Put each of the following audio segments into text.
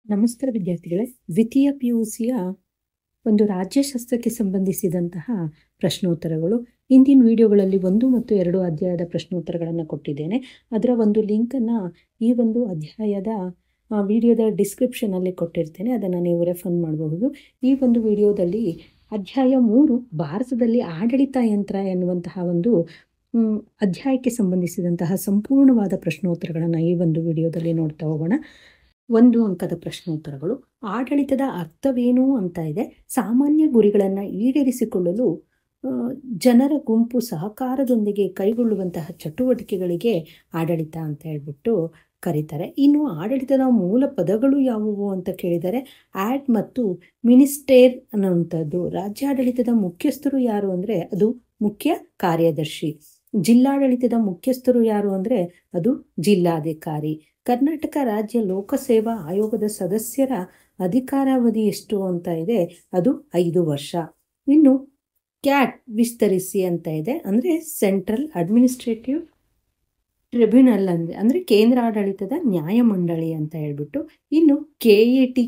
ನಮಸ್ಕಾರ ವಿದ್ಯಾರ್ಥಿಗಳೇ. ದ್ವಿತೀಯ PUCಯ ಒಂದು ರಾಜ್ಯಶಾಸ್ತ್ರಕ್ಕೆ ಸಂಬಂಧಿಸಿದಂತಹ ಪ್ರಶ್ನೋತ್ತರಗಳು. ಇಂದಿನ ವಿಡಿಯೋಗಳಲ್ಲಿ 1 ಮತ್ತು 2 ಅಧ್ಯಾಯದ ಪ್ರಶ್ನೋತ್ತರಗಳನ್ನು ಕೊಟ್ಟಿದ್ದೇನೆ. ಅದರ ಒಂದು ಲಿಂಕನ್ನು ಈ ಒಂದು ಅಧ್ಯಾಯದ ವಿಡಿಯೋದ ಡಿಸ್ಕ್ರಿಪ್ಷನಲ್ಲಿ ಕೊಟ್ಟಿರ್ತೇನೆ, ಅದನ್ನು ನೀವು ರೆಫರ್ ಮಾಡಬಹುದು. ಈ ಒಂದು ವಿಡಿಯೋದಲ್ಲಿ ಅಧ್ಯಾಯ 3 ಭಾರತದಲ್ಲಿ ಆಡಳಿತ ಯಂತ್ರ ಎನ್ನುವಂತಹ ಒಂದು ಅಧ್ಯಾಯಕ್ಕೆ ಸಂಬಂಧಿಸಿದಂತಹ ಸಂಪೂರ್ಣವಾದ ಪ್ರಶ್ನೋತ್ತರಗಳನ್ನು ಈ ಒಂದು ವಿಡಿಯೋದಲ್ಲಿ ನೋಡ್ತಾ ಹೋಗೋಣ. 1 ಅಂಕದ ಪ್ರಶ್ನೋತ್ತರಗಳು. ಆಡಳಿತದ ಅರ್ಥವೇನು ಅಂತ ಇದೆ. ಸಾಮಾನ್ಯ ಗುರಿಗಳನ್ನು ಈಡೇರಿಸಿಕೊಳ್ಳಲು ಜನರ ಗುಂಪು ಸಹಕಾರದೊಂದಿಗೆ ಕೈಗೊಳ್ಳುವಂತಹ ಚಟುವಟಿಕೆಗಳಿಗೆ ಆಡಳಿತ ಅಂತ ಹೇಳ್ಬಿಟ್ಟು ಕರೀತಾರೆ. ಇನ್ನು ಆಡಳಿತದ ಮೂಲ ಪದಗಳು ಯಾವುವು ಅಂತ ಕೇಳಿದರೆ ಆ್ಯಡ್ ಮತ್ತು ಮಿನಿಸ್ಟೇರ್ ಅನ್ನುವಂಥದ್ದು. ರಾಜ್ಯಾಡಳಿತದ ಮುಖ್ಯಸ್ಥರು ಯಾರು ಅಂದರೆ ಅದು ಮುಖ್ಯ ಕಾರ್ಯದರ್ಶಿ. ಜಿಲ್ಲಾಡಳಿತದ ಮುಖ್ಯಸ್ಥರು ಯಾರು ಅಂದರೆ ಅದು ಜಿಲ್ಲಾಧಿಕಾರಿ. ಕರ್ನಾಟಕ ರಾಜ್ಯ ಲೋಕಸೇವಾ ಆಯೋಗದ ಸದಸ್ಯರ ಅಧಿಕಾರಾವಧಿ ಎಷ್ಟು ಅಂತ ಇದೆ, ಅದು 5 ವರ್ಷ. ಇನ್ನು ಕ್ಯಾಟ್ ವಿಸ್ತರಿಸಿ ಅಂತ ಇದೆ, ಅಂದರೆ ಸೆಂಟ್ರಲ್ ಅಡ್ಮಿನಿಸ್ಟ್ರೇಟಿವ್ ಟ್ರಿಬ್ಯುನಲ್ ಅಂದರೆ ಕೇಂದ್ರ ಆಡಳಿತದ ನ್ಯಾಯಮಂಡಳಿ ಅಂತ ಹೇಳ್ಬಿಟ್ಟು. ಇನ್ನು KAT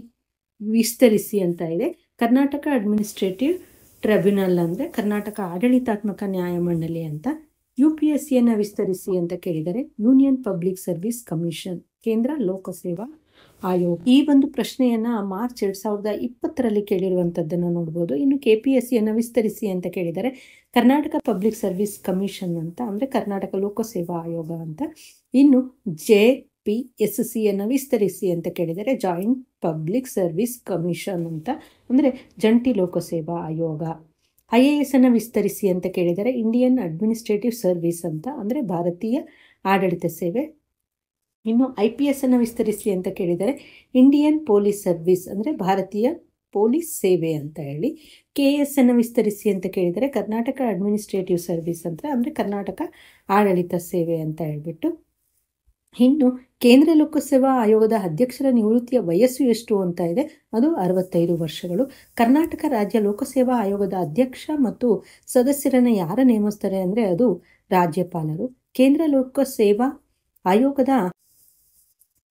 ವಿಸ್ತರಿಸಿ ಅಂತ ಇದೆ, ಕರ್ನಾಟಕ ಅಡ್ಮಿನಿಸ್ಟ್ರೇಟಿವ್ ಟ್ರಿಬ್ಯುನಲ್ ಅಂದರೆ ಕರ್ನಾಟಕ ಆಡಳಿತಾತ್ಮಕ ನ್ಯಾಯಮಂಡಳಿ ಅಂತ. UPSCಯನ್ನು ವಿಸ್ತರಿಸಿ ಅಂತ ಕೇಳಿದರೆ ಯೂನಿಯನ್ ಪಬ್ಲಿಕ್ ಸರ್ವಿಸ್ ಕಮಿಷನ್, ಕೇಂದ್ರ ಲೋಕಸೇವಾ ಆಯೋಗ. ಈ ಒಂದು ಪ್ರಶ್ನೆಯನ್ನು ಮಾರ್ಚ್ 2020ರಲ್ಲಿ ಕೇಳಿರುವಂಥದ್ದನ್ನು ನೋಡ್ಬೋದು. ಇನ್ನು KPSCಯನ್ನು ವಿಸ್ತರಿಸಿ ಅಂತ ಕೇಳಿದರೆ ಕರ್ನಾಟಕ ಪಬ್ಲಿಕ್ ಸರ್ವಿಸ್ ಕಮಿಷನ್ ಅಂತ, ಅಂದರೆ ಕರ್ನಾಟಕ ಲೋಕಸೇವಾ ಆಯೋಗ ಅಂತ. ಇನ್ನು JPSCಯನ್ನು ವಿಸ್ತರಿಸಿ ಅಂತ ಕೇಳಿದರೆ ಜಾಯಿಂಟ್ ಪಬ್ಲಿಕ್ ಸರ್ವಿಸ್ ಕಮಿಷನ್ ಅಂತ, ಅಂದರೆ ಜಂಟಿ ಲೋಕಸೇವಾ ಆಯೋಗ. IAS ಅನ್ನು ವಿಸ್ತರಿಸಿ ಅಂತ ಕೇಳಿದರೆ ಇಂಡಿಯನ್ ಅಡ್ಮಿನಿಸ್ಟ್ರೇಟಿವ್ ಸರ್ವಿಸ್ ಅಂತ, ಅಂದರೆ ಭಾರತೀಯ ಆಡಳಿತ ಸೇವೆ. ಇನ್ನು IPS ಅನ್ನು ವಿಸ್ತರಿಸಿ ಅಂತ ಕೇಳಿದರೆ ಇಂಡಿಯನ್ ಪೊಲೀಸ್ ಸರ್ವಿಸ್, ಅಂದರೆ ಭಾರತೀಯ ಪೊಲೀಸ್ ಸೇವೆ ಅಂತ ಹೇಳಿ. KS ಅನ್ನು ವಿಸ್ತರಿಸಿ ಅಂತ ಕೇಳಿದರೆ ಕರ್ನಾಟಕ ಅಡ್ಮಿನಿಸ್ಟ್ರೇಟಿವ್ ಸರ್ವಿಸ್ ಅಂತ, ಅಂದರೆ ಕರ್ನಾಟಕ ಆಡಳಿತ ಸೇವೆ ಅಂತ ಹೇಳ್ಬಿಟ್ಟು. ಇನ್ನು ಕೇಂದ್ರ ಲೋಕಸೇವಾ ಆಯೋಗದ ಅಧ್ಯಕ್ಷರ ನಿವೃತ್ತಿಯ ವಯಸ್ಸು ಎಷ್ಟು ಅಂತ ಇದೆ, ಅದು 65 ವರ್ಷಗಳು. ಕರ್ನಾಟಕ ರಾಜ್ಯ ಲೋಕಸೇವಾ ಆಯೋಗದ ಅಧ್ಯಕ್ಷ ಮತ್ತು ಸದಸ್ಯರನ್ನು ಯಾರು ನೇಮಿಸ್ತಾರೆ ಅಂದರೆ ಅದು ರಾಜ್ಯಪಾಲರು. ಕೇಂದ್ರ ಲೋಕಸೇವಾ ಆಯೋಗದ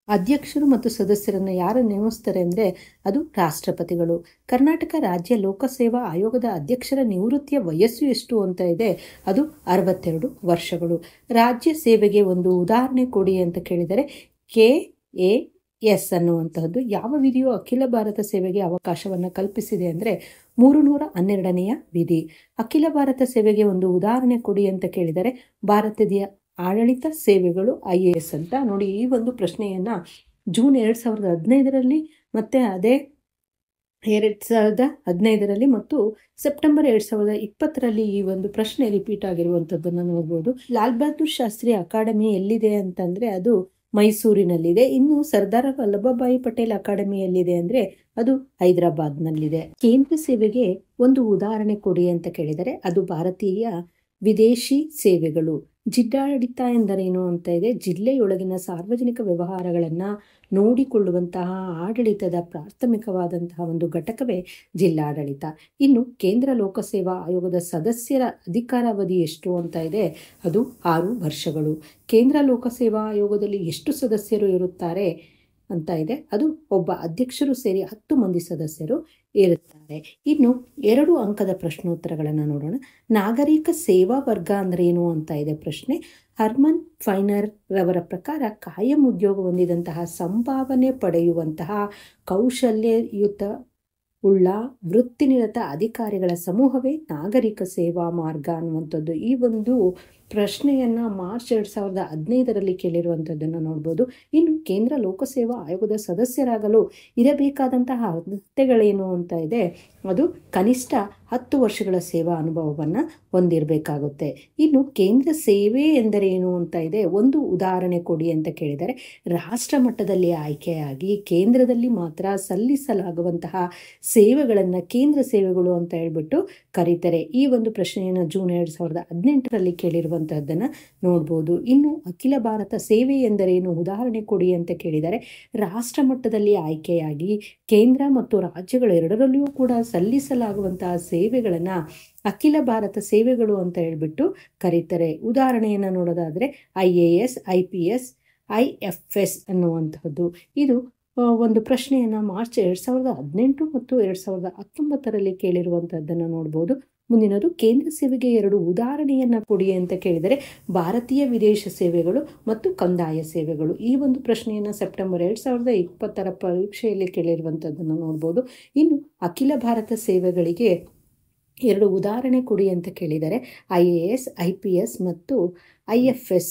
ಅಧ್ಯಕ್ಷರು ಮತ್ತು ಸದಸ್ಯರನ್ನು ಯಾರು ನೇಮಿಸ್ತಾರೆ ಅಂದರೆ ಅದು ರಾಷ್ಟ್ರಪತಿಗಳು. ಕರ್ನಾಟಕ ರಾಜ್ಯ ಲೋಕಸೇವಾ ಆಯೋಗದ ಅಧ್ಯಕ್ಷರ ನಿವೃತ್ತಿಯ ವಯಸ್ಸು ಎಷ್ಟು ಅಂತ ಇದೆ, ಅದು 62 ವರ್ಷಗಳು. ರಾಜ್ಯ ಸೇವೆಗೆ ಒಂದು ಉದಾಹರಣೆ ಕೊಡಿ ಅಂತ ಕೇಳಿದರೆ KAS ಅನ್ನುವಂತಹದ್ದು ಯಾವ ವಿಧಿಯು ಅಖಿಲ ಭಾರತ ಸೇವೆಗೆ ಅವಕಾಶವನ್ನು ಕಲ್ಪಿಸಿದೆ ಅಂದರೆ 312ನೆಯ ವಿಧಿ. ಅಖಿಲ ಭಾರತ ಸೇವೆಗೆ ಒಂದು ಉದಾಹರಣೆ ಕೊಡಿ ಅಂತ ಕೇಳಿದರೆ ಭಾರತೀಯ ಆಡಳಿತ ಸೇವೆಗಳು IAS ಅಂತ. ನೋಡಿ, ಈ ಒಂದು ಪ್ರಶ್ನೆಯನ್ನು ಜೂನ್ 2015ರಲ್ಲಿ ಮತ್ತು ಅದೇ 2015ರಲ್ಲಿ ಮತ್ತು ಸೆಪ್ಟೆಂಬರ್ 2020ರಲ್ಲಿ ಈ ಒಂದು ಪ್ರಶ್ನೆ ರಿಪೀಟ್ ಆಗಿರುವಂಥದ್ದನ್ನು ನೋಡ್ಬೋದು. ಲಾಲ್ ಬಹದ್ದೂರ್ ಶಾಸ್ತ್ರಿ ಅಕಾಡೆಮಿ ಎಲ್ಲಿದೆ ಅಂತಂದರೆ ಅದು ಮೈಸೂರಿನಲ್ಲಿದೆ. ಇನ್ನು ಸರ್ದಾರ್ ವಲ್ಲಭಭಾಯಿ ಪಟೇಲ್ ಅಕಾಡೆಮಿ ಎಲ್ಲಿದೆ ಅಂದರೆ ಅದು ಹೈದರಾಬಾದ್ನಲ್ಲಿದೆ. ಕೇಂದ್ರ ಸೇವೆಗೆ ಒಂದು ಉದಾಹರಣೆ ಕೊಡಿ ಅಂತ ಕೇಳಿದರೆ ಅದು ಭಾರತೀಯ ವಿದೇಶಿ ಸೇವೆಗಳು. ಜಿಲ್ಲಾಡಳಿತ ಎಂದರೇನು ಅಂತ ಇದೆ, ಜಿಲ್ಲೆಯೊಳಗಿನ ಸಾರ್ವಜನಿಕ ವ್ಯವಹಾರಗಳನ್ನು ನೋಡಿಕೊಳ್ಳುವಂತಹ ಆಡಳಿತದ ಪ್ರಾಥಮಿಕವಾದಂತಹ ಒಂದು ಘಟಕವೇ ಜಿಲ್ಲಾಡಳಿತ. ಇನ್ನು ಕೇಂದ್ರ ಲೋಕಸೇವಾ ಆಯೋಗದ ಸದಸ್ಯರ ಅಧಿಕಾರಾವಧಿ ಎಷ್ಟು ಅಂತ ಇದೆ, ಅದು 6 ವರ್ಷಗಳು. ಕೇಂದ್ರ ಲೋಕಸೇವಾ ಆಯೋಗದಲ್ಲಿ ಎಷ್ಟು ಸದಸ್ಯರು ಇರುತ್ತಾರೆ ಅಂತ ಇದೆ, ಅದು ಒಬ್ಬ ಅಧ್ಯಕ್ಷರು ಸೇರಿ 10 ಮಂದಿ ಸದಸ್ಯರು ಇರುತ್ತಾರೆ. ಇನ್ನು 2 ಅಂಕದ ಪ್ರಶ್ನೋತ್ತರಗಳನ್ನು ನೋಡೋಣ. ನಾಗರಿಕ ಸೇವಾ ವರ್ಗ ಅಂದ್ರೆ ಏನು ಅಂತ ಇದೆ ಪ್ರಶ್ನೆ. ಹರ್ಮನ್ ಫೈನರ್ ರವರ ಪ್ರಕಾರ ಕಾಯಂ ಉದ್ಯೋಗ ಹೊಂದಿದಂತಹ ಸಂಭಾವನೆ ಪಡೆಯುವಂತಹ ಕೌಶಲ್ಯಯುತ ಉಳ್ಳ ವೃತ್ತಿನಿರತ ಅಧಿಕಾರಿಗಳ ಸಮೂಹವೇ ನಾಗರಿಕ ಸೇವಾ ಮಾರ್ಗ ಅನ್ನುವಂಥದ್ದು. ಈ ಒಂದು ಪ್ರಶ್ನೆಯನ್ನು ಮಾರ್ಚ್ 2015ರಲ್ಲಿ ಕೇಳಿರುವಂಥದ್ದನ್ನು ನೋಡ್ಬೋದು. ಇನ್ನು ಕೇಂದ್ರ ಲೋಕಸೇವಾ ಆಯೋಗದ ಸದಸ್ಯರಾಗಲು ಇರಬೇಕಾದಂತಹ ಅರ್ಹತೆಗಳೇನು ಅಂತ ಇದೆ, ಅದು ಕನಿಷ್ಠ 10 ವರ್ಷಗಳ ಸೇವಾ ಅನುಭವವನ್ನು ಹೊಂದಿರಬೇಕಾಗುತ್ತೆ. ಇನ್ನು ಕೇಂದ್ರ ಸೇವೆ ಎಂದರೇನು ಅಂತ ಇದೆ, ಒಂದು ಉದಾಹರಣೆ ಕೊಡಿ ಅಂತ ಕೇಳಿದರೆ ರಾಷ್ಟ್ರ ಮಟ್ಟದಲ್ಲಿ ಆಯ್ಕೆಯಾಗಿ ಕೇಂದ್ರದಲ್ಲಿ ಮಾತ್ರ ಸಲ್ಲಿಸಲಾಗುವಂತಹ ಸೇವೆಗಳನ್ನು ಕೇಂದ್ರ ಸೇವೆಗಳು ಅಂತ ಹೇಳ್ಬಿಟ್ಟು ಕರೀತಾರೆ. ಈ ಒಂದು ಪ್ರಶ್ನೆಯನ್ನು ಜೂನ್ 2018ರಲ್ಲಿ ಕೇಳಿರುವಂತಹದ್ದನ್ನು ನೋಡ್ಬೋದು. ಇನ್ನು ಅಖಿಲ ಭಾರತ ಸೇವೆ ಎಂದರೇನು, ಉದಾಹರಣೆ ಕೊಡಿ ಅಂತ ಕೇಳಿದರೆ ರಾಷ್ಟ್ರ ಮಟ್ಟದಲ್ಲಿ ಆಯ್ಕೆಯಾಗಿ ಕೇಂದ್ರ ಮತ್ತು ರಾಜ್ಯಗಳೆರಡರಲ್ಲಿಯೂ ಕೂಡ ಸಲ್ಲಿಸಲಾಗುವಂತಹ ಸೇವೆಗಳನ್ನು ಅಖಿಲ ಭಾರತ ಸೇವೆಗಳು ಅಂತ ಹೇಳ್ಬಿಟ್ಟು ಕರೀತಾರೆ. ಉದಾಹರಣೆಯನ್ನು ನೋಡೋದಾದರೆ IAS, IPS, IFS ಅನ್ನುವಂತಹದ್ದು. ಇದು ಒಂದು ಪ್ರಶ್ನೆಯನ್ನು ಮಾರ್ಚ್ 2018 ಮತ್ತು 2019ರಲ್ಲಿ ಕೇಳಿರುವಂಥದ್ದನ್ನು ನೋಡ್ಬೋದು. ಮುಂದಿನದು ಕೇಂದ್ರ ಸೇವೆಗೆ 2 ಉದಾಹರಣೆಯನ್ನು ಕೊಡಿ ಅಂತ ಕೇಳಿದರೆ ಭಾರತೀಯ ವಿದೇಶ ಸೇವೆಗಳು ಮತ್ತು ಕಂದಾಯ ಸೇವೆಗಳು. ಈ ಒಂದು ಪ್ರಶ್ನೆಯನ್ನು ಸೆಪ್ಟೆಂಬರ್ 2020ರ ಪರೀಕ್ಷೆಯಲ್ಲಿ ಕೇಳಿರುವಂಥದ್ದನ್ನು ನೋಡ್ಬೋದು. ಇನ್ನು ಅಖಿಲ ಭಾರತ ಸೇವೆಗಳಿಗೆ 2 ಉದಾಹರಣೆ ಕೊಡಿ ಅಂತ ಕೇಳಿದರೆ IAS, IPS ಮತ್ತು IFS.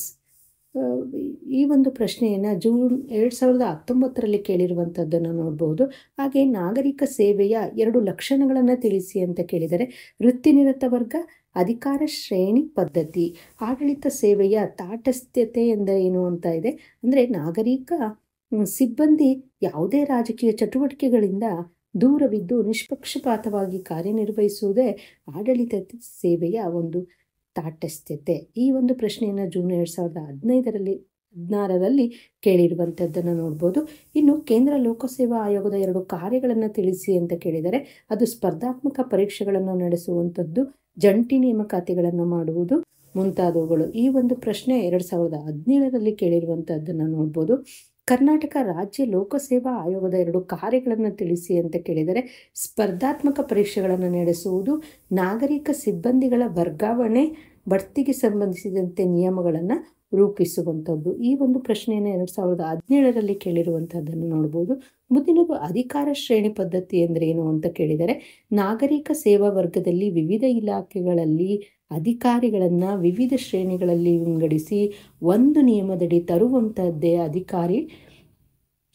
ಈ ಒಂದು ಪ್ರಶ್ನೆಯನ್ನು ಜೂನ್ 2019ರಲ್ಲಿ ಕೇಳಿರುವಂಥದ್ದನ್ನು ನೋಡ್ಬೋದು. ಹಾಗೆ ನಾಗರಿಕ ಸೇವೆಯ 2 ಲಕ್ಷಣಗಳನ್ನು ತಿಳಿಸಿ ಅಂತ ಕೇಳಿದರೆ ವೃತ್ತಿನಿರತ ವರ್ಗ, ಅಧಿಕಾರ ಶ್ರೇಣಿ ಪದ್ಧತಿ. ಆಡಳಿತ ಸೇವೆಯ ತಾಟಸ್ಥ್ಯತೆ ಎಂದರೇನು ಅಂತ ಇದೆ. ಅಂದರೆ ನಾಗರಿಕ ಸಿಬ್ಬಂದಿ ಯಾವುದೇ ರಾಜಕೀಯ ಚಟುವಟಿಕೆಗಳಿಂದ ದೂರವಿದ್ದು ನಿಷ್ಪಕ್ಷಪಾತವಾಗಿ ಕಾರ್ಯನಿರ್ವಹಿಸುವುದೇ ಆಡಳಿತ ಸೇವೆಯ ಒಂದು ತಾಟಸ್ಥ್ಯತೆ. ಈ ಒಂದು ಪ್ರಶ್ನೆಯನ್ನು ಜೂನ್ 2016ರಲ್ಲಿ ಕೇಳಿರುವಂಥದ್ದನ್ನು ನೋಡ್ಬೋದು. ಇನ್ನು ಕೇಂದ್ರ ಲೋಕಸೇವಾ ಆಯೋಗದ 2 ಕಾರ್ಯಗಳನ್ನು ತಿಳಿಸಿ ಅಂತ ಕೇಳಿದರೆ ಅದು ಸ್ಪರ್ಧಾತ್ಮಕ ಪರೀಕ್ಷೆಗಳನ್ನು ನಡೆಸುವಂಥದ್ದು, ಜಂಟಿ ನೇಮಕಾತಿಗಳನ್ನು ಮಾಡುವುದು ಮುಂತಾದವುಗಳು. ಈ ಒಂದು ಪ್ರಶ್ನೆ 2017ರಲ್ಲಿ ಕೇಳಿರುವಂಥದ್ದನ್ನು ನೋಡ್ಬೋದು. ಕರ್ನಾಟಕ ರಾಜ್ಯ ಲೋಕಸೇವಾ ಆಯೋಗದ 2 ಕಾರ್ಯಗಳನ್ನು ತಿಳಿಸಿ ಅಂತ ಕೇಳಿದರೆ ಸ್ಪರ್ಧಾತ್ಮಕ ಪರೀಕ್ಷೆಗಳನ್ನು ನಡೆಸುವುದು, ನಾಗರಿಕ ಸಿಬ್ಬಂದಿಗಳ ವರ್ಗಾವಣೆ, ಬಡ್ತಿಗೆ ಸಂಬಂಧಿಸಿದಂತೆ ನಿಯಮಗಳನ್ನು ರೂಪಿಸುವಂಥದ್ದು. ಈ ಒಂದು ಪ್ರಶ್ನೆಯನ್ನು 2017ರಲ್ಲಿ ಕೇಳಿರುವಂಥದ್ದನ್ನು ನೋಡ್ಬೋದು. ಮುಂದಿನದು ಅಧಿಕಾರ ಶ್ರೇಣಿ ಪದ್ಧತಿ ಎಂದರೇನು ಅಂತ ಕೇಳಿದರೆ ನಾಗರಿಕ ಸೇವಾ ವರ್ಗದಲ್ಲಿ ವಿವಿಧ ಇಲಾಖೆಗಳಲ್ಲಿ ಅಧಿಕಾರಿಗಳನ್ನು ವಿವಿಧ ಶ್ರೇಣಿಗಳಲ್ಲಿ ವಿಂಗಡಿಸಿ ಒಂದು ನಿಯಮದಡಿ ತರುವಂಥದ್ದೇ ಅಧಿಕಾರಿ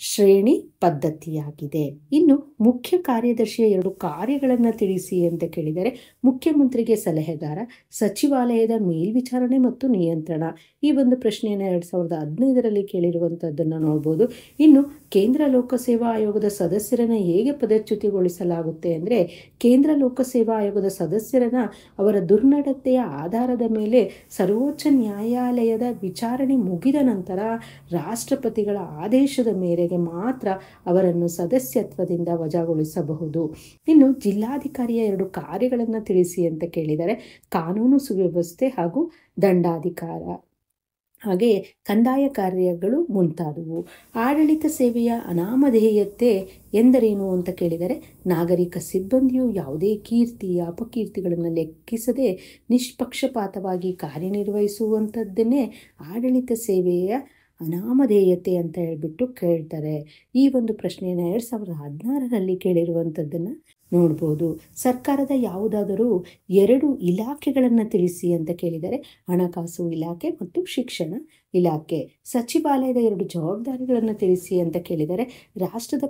ಶ್ರೇಣಿ ಪದ್ಧತಿಯಾಗಿದೆ. ಇನ್ನು ಮುಖ್ಯ ಕಾರ್ಯದರ್ಶಿಯ 2 ಕಾರ್ಯಗಳನ್ನು ತಿಳಿಸಿ ಅಂತ ಕೇಳಿದರೆ ಮುಖ್ಯಮಂತ್ರಿಗೆ ಸಲಹೆಗಾರ, ಸಚಿವಾಲಯದ ಮೇಲ್ವಿಚಾರಣೆ ಮತ್ತು ನಿಯಂತ್ರಣ. ಈ ಒಂದು ಪ್ರಶ್ನೆಯನ್ನು 2015ರಲ್ಲಿ ಕೇಳಿರುವಂಥದ್ದನ್ನು ನೋಡ್ಬೋದು. ಇನ್ನು ಕೇಂದ್ರ ಲೋಕಸೇವಾ ಆಯೋಗದ ಸದಸ್ಯರನ್ನು ಹೇಗೆ ಪದಚ್ಯುತಿಗೊಳಿಸಲಾಗುತ್ತೆ ಅಂದರೆ ಕೇಂದ್ರ ಲೋಕಸೇವಾ ಆಯೋಗದ ಸದಸ್ಯರನ್ನು ಅವರ ದುರ್ನಡತೆಯ ಆಧಾರದ ಮೇಲೆ ಸರ್ವೋಚ್ಚ ನ್ಯಾಯಾಲಯದ ವಿಚಾರಣೆ ಮುಗಿದ ನಂತರ ರಾಷ್ಟ್ರಪತಿಗಳ ಆದೇಶದ ಮೇರೆಗೆ ಮಾತ್ರ ಅವರನ್ನು ಸದಸ್ಯತ್ವದಿಂದ ವಜಾಗೊಳಿಸಬಹುದು. ಇನ್ನು ಜಿಲ್ಲಾಧಿಕಾರಿಯ 2 ಕಾರ್ಯಗಳನ್ನು ತಿಳಿಸಿ ಅಂತ ಕೇಳಿದರೆ ಕಾನೂನು ಸುವ್ಯವಸ್ಥೆ ಹಾಗೂ ದಂಡಾಧಿಕಾರ, ಹಾಗೆ ಕಂದಾಯ ಕಾರ್ಯಗಳು ಮುಂತಾದವು. ಆಡಳಿತ ಸೇವೆಯ ಅನಾಮಧೇಯತೆ ಎಂದರೇನು ಅಂತ ಕೇಳಿದರೆ ನಾಗರಿಕ ಸಿಬ್ಬಂದಿಯು ಯಾವುದೇ ಕೀರ್ತಿ ಅಪಕೀರ್ತಿಗಳನ್ನು ಲೆಕ್ಕಿಸದೆ ನಿಷ್ಪಕ್ಷಪಾತವಾಗಿ ಕಾರ್ಯನಿರ್ವಹಿಸುವಂಥದ್ದನ್ನೇ ಆಡಳಿತ ಸೇವೆಯ ಅನಾಮಧೇಯತೆ ಅಂತ ಹೇಳ್ಬಿಟ್ಟು ಕೇಳ್ತಾರೆ. ಈ ಒಂದು ಪ್ರಶ್ನೆಯನ್ನು 2016ರಲ್ಲಿ ಕೇಳಿರುವಂಥದ್ದನ್ನು ನೋಡ್ಬೋದು. ಸರ್ಕಾರದ ಯಾವುದಾದರೂ 2 ಇಲಾಖೆಗಳನ್ನು ತಿಳಿಸಿ ಅಂತ ಕೇಳಿದರೆ ಹಣಕಾಸು ಇಲಾಖೆ ಮತ್ತು ಶಿಕ್ಷಣ ಇಲಾಖೆ. ಸಚಿವಾಲಯದ 2 ಜವಾಬ್ದಾರಿಗಳನ್ನು ತಿಳಿಸಿ ಅಂತ ಕೇಳಿದರೆ ರಾಷ್ಟ್ರದ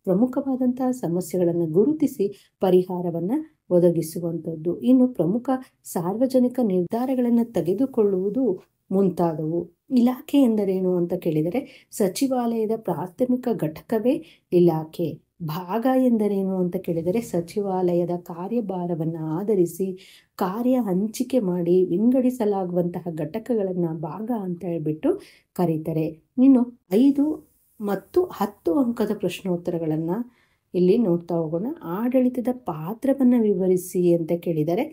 ಪ್ರಮುಖವಾದಂತಹ ಸಮಸ್ಯೆಗಳನ್ನು ಗುರುತಿಸಿ ಪರಿಹಾರವನ್ನು ಒದಗಿಸುವಂಥದ್ದು. ಇನ್ನು ಪ್ರಮುಖ ಸಾರ್ವಜನಿಕ ನಿರ್ಧಾರಗಳನ್ನು ತೆಗೆದುಕೊಳ್ಳುವುದು ಮುಂತಾದವು. ಇಲಾಖೆ ಎಂದರೇನು ಅಂತ ಕೇಳಿದರೆ ಸಚಿವಾಲಯದ ಪ್ರಾಥಮಿಕ ಘಟಕವೇ ಇಲಾಖೆ. ಭಾಗ ಎಂದರೇನು ಅಂತ ಕೇಳಿದರೆ ಸಚಿವಾಲಯದ ಕಾರ್ಯಭಾರವನ್ನು ಆಧರಿಸಿ ಕಾರ್ಯ ಹಂಚಿಕೆ ಮಾಡಿ ವಿಂಗಡಿಸಲಾಗುವಂತಹ ಘಟಕಗಳನ್ನು ಭಾಗ ಅಂತ ಹೇಳ್ಬಿಟ್ಟು ಕರೀತಾರೆ. ಇನ್ನು 5 ಮತ್ತು 10 ಅಂಕದ ಪ್ರಶ್ನೋತ್ತರಗಳನ್ನು ಇಲ್ಲಿ ನೋಡ್ತಾ ಹೋಗೋಣ. ಆಡಳಿತದ ಪಾತ್ರವನ್ನು ವಿವರಿಸಿ ಅಂತ ಕೇಳಿದರೆ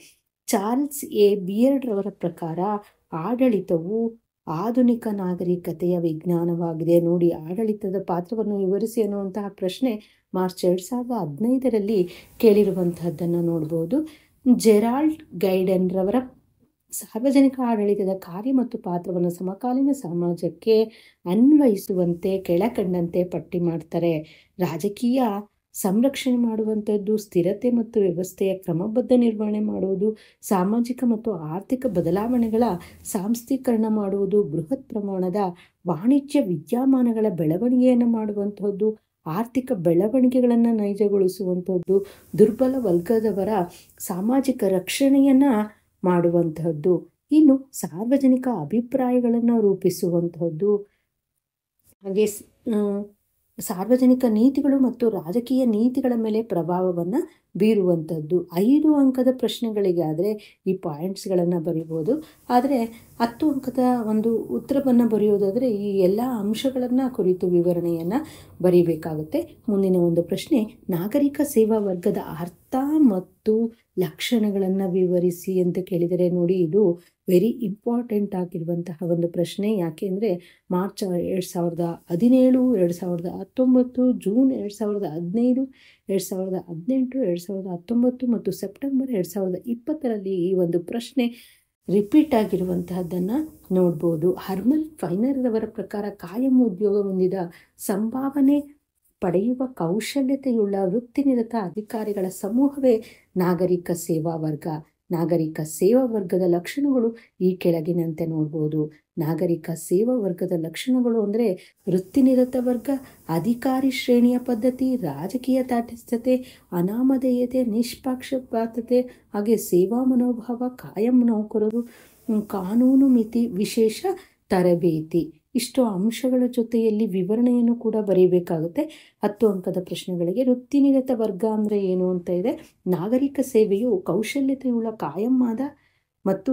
ಚಾರ್ಲ್ಸ್ ಎ ಬಿಯರ್ಡ್ ರವರ ಪ್ರಕಾರ ಆಡಳಿತವು ಆಧುನಿಕ ನಾಗರಿಕತೆಯ ವಿಜ್ಞಾನವಾಗಿದೆ. ನೋಡಿ, ಆಡಳಿತದ ಪಾತ್ರವನ್ನು ವಿವರಿಸಿ ಅನ್ನುವಂತಹ ಪ್ರಶ್ನೆ ಮಾರ್ಚ್ 2015ರಲ್ಲಿ ಕೇಳಿರುವಂತಹದ್ದನ್ನು ನೋಡ್ಬೋದು. ಜೆರಾಲ್ಡ್ ಗೈಡನ್ ರವರ ಸಾರ್ವಜನಿಕ ಆಡಳಿತದ ಕಾರ್ಯ ಮತ್ತು ಪಾತ್ರವನ್ನು ಸಮಕಾಲೀನ ಸಮಾಜಕ್ಕೆ ಅನ್ವಯಿಸುವಂತೆ ಕೆಳಕಂಡಂತೆ ಪಟ್ಟಿ ಮಾಡ್ತಾರೆ. ರಾಜಕೀಯ ಸಂರಕ್ಷಣೆ ಮಾಡುವಂಥದ್ದು, ಸ್ಥಿರತೆ ಮತ್ತು ವ್ಯವಸ್ಥೆಯ ಕ್ರಮಬದ್ಧ ನಿರ್ವಹಣೆ ಮಾಡುವುದು, ಸಾಮಾಜಿಕ ಮತ್ತು ಆರ್ಥಿಕ ಬದಲಾವಣೆಗಳ ಸಾಂಸ್ಥೀಕರಣ ಮಾಡುವುದು, ಬೃಹತ್ ಪ್ರಮಾಣದ ವಾಣಿಜ್ಯ ವಿದ್ಯಮಾನಗಳ ಬೆಳವಣಿಗೆಯನ್ನು ಮಾಡುವಂಥದ್ದು, ಆರ್ಥಿಕ ಬೆಳವಣಿಗೆಗಳನ್ನು ನೈಜಗೊಳಿಸುವಂಥದ್ದು, ದುರ್ಬಲ ವರ್ಗದವರ ಸಾಮಾಜಿಕ ರಕ್ಷಣೆಯನ್ನು ಮಾಡುವಂತಹದ್ದು, ಇನ್ನು ಸಾರ್ವಜನಿಕ ಅಭಿಪ್ರಾಯಗಳನ್ನು ರೂಪಿಸುವಂತಹದ್ದು, ಹಾಗೆ ಸಾರ್ವಜನಿಕ ನೀತಿಗಳು ಮತ್ತು ರಾಜಕೀಯ ನೀತಿಗಳ ಮೇಲೆ ಪ್ರಭಾವವನ್ನು ಬೀರುವಂಥದ್ದು. 5 ಅಂಕದ ಪ್ರಶ್ನೆಗಳಿಗೆ ಆದರೆ ಈ ಪಾಯಿಂಟ್ಸ್ಗಳನ್ನು ಬರೀಬೋದು. ಆದರೆ 10 ಅಂಕದ ಒಂದು ಉತ್ತರವನ್ನು ಬರೆಯೋದಾದರೆ ಈ ಎಲ್ಲ ಅಂಶಗಳನ್ನು ಕುರಿತು ವಿವರಣೆಯನ್ನು ಬರೀಬೇಕಾಗುತ್ತೆ. ಮುಂದಿನ ಒಂದು ಪ್ರಶ್ನೆ, ನಾಗರಿಕ ಸೇವಾ ವರ್ಗದ ಅರ್ಥ ಮತ್ತು ಲಕ್ಷಣಗಳನ್ನು ವಿವರಿಸಿ ಅಂತ ಕೇಳಿದರೆ ನೋಡಿ, ಇದು ವೆರಿ ಇಂಪಾರ್ಟೆಂಟ್ ಆಗಿರುವಂತಹ ಒಂದು ಪ್ರಶ್ನೆ. ಯಾಕೆಂದರೆ ಮಾರ್ಚ್ 2017, 2019, ಜೂನ್ 2015, 2018, 2019 ಮತ್ತು ಸೆಪ್ಟೆಂಬರ್ 2020ರಲ್ಲಿ ಈ ಒಂದು ಪ್ರಶ್ನೆ ರಿಪೀಟ್ ಆಗಿರುವಂತಹದ್ದನ್ನು ನೋಡ್ಬೋದು. ಹರ್ಮನ್ ಫೈನರ್ರವರ ಪ್ರಕಾರ ಕಾಯಂ ಉದ್ಯೋಗ ಹೊಂದಿದ ಸಂಭಾವನೆ ಪಡೆಯುವ ಕೌಶಲ್ಯತೆಯುಳ್ಳ ವೃತ್ತಿನಿರತ ಅಧಿಕಾರಿಗಳ ಸಮೂಹವೇ ನಾಗರಿಕ ಸೇವಾ ವರ್ಗ. ನಾಗರಿಕ ಸೇವಾ ವರ್ಗದ ಲಕ್ಷಣಗಳು ಈ ಕೆಳಗಿನಂತೆ ನೋಡ್ಬೋದು. ನಾಗರಿಕ ಸೇವಾ ವರ್ಗದ ಲಕ್ಷಣಗಳು ಅಂದರೆ ವೃತ್ತಿನಿರತ ವರ್ಗ, ಅಧಿಕಾರಿ ಶ್ರೇಣಿಯ ಪದ್ಧತಿ, ರಾಜಕೀಯ ತಾಟಸ್ಥತೆ, ಅನಾಮಧೇಯತೆ, ನಿಷ್ಪಕ್ಷಪಾತತೆ, ಹಾಗೆ ಸೇವಾ ಮನೋಭಾವ, ಕಾಯಂ ನೌಕರರು, ಕಾನೂನು ಮಿತಿ, ವಿಶೇಷ ತರಬೇತಿ. ಇಷ್ಟು ಅಂಶಗಳ ಜೊತೆಯಲ್ಲಿ ವಿವರಣೆಯನ್ನು ಕೂಡ ಬರೀಬೇಕಾಗುತ್ತೆ. 10 ಅಂಕದ ಪ್ರಶ್ನೆಗಳಿಗೆ ವೃತ್ತಿನಿರತ ವರ್ಗ ಅಂದರೆ ಏನು ಅಂತ ಇದೆ. ನಾಗರಿಕ ಸೇವೆಯು ಕೌಶಲ್ಯತೆಯುಳ್ಳ ಕಾಯಂ ಆದ ಮತ್ತು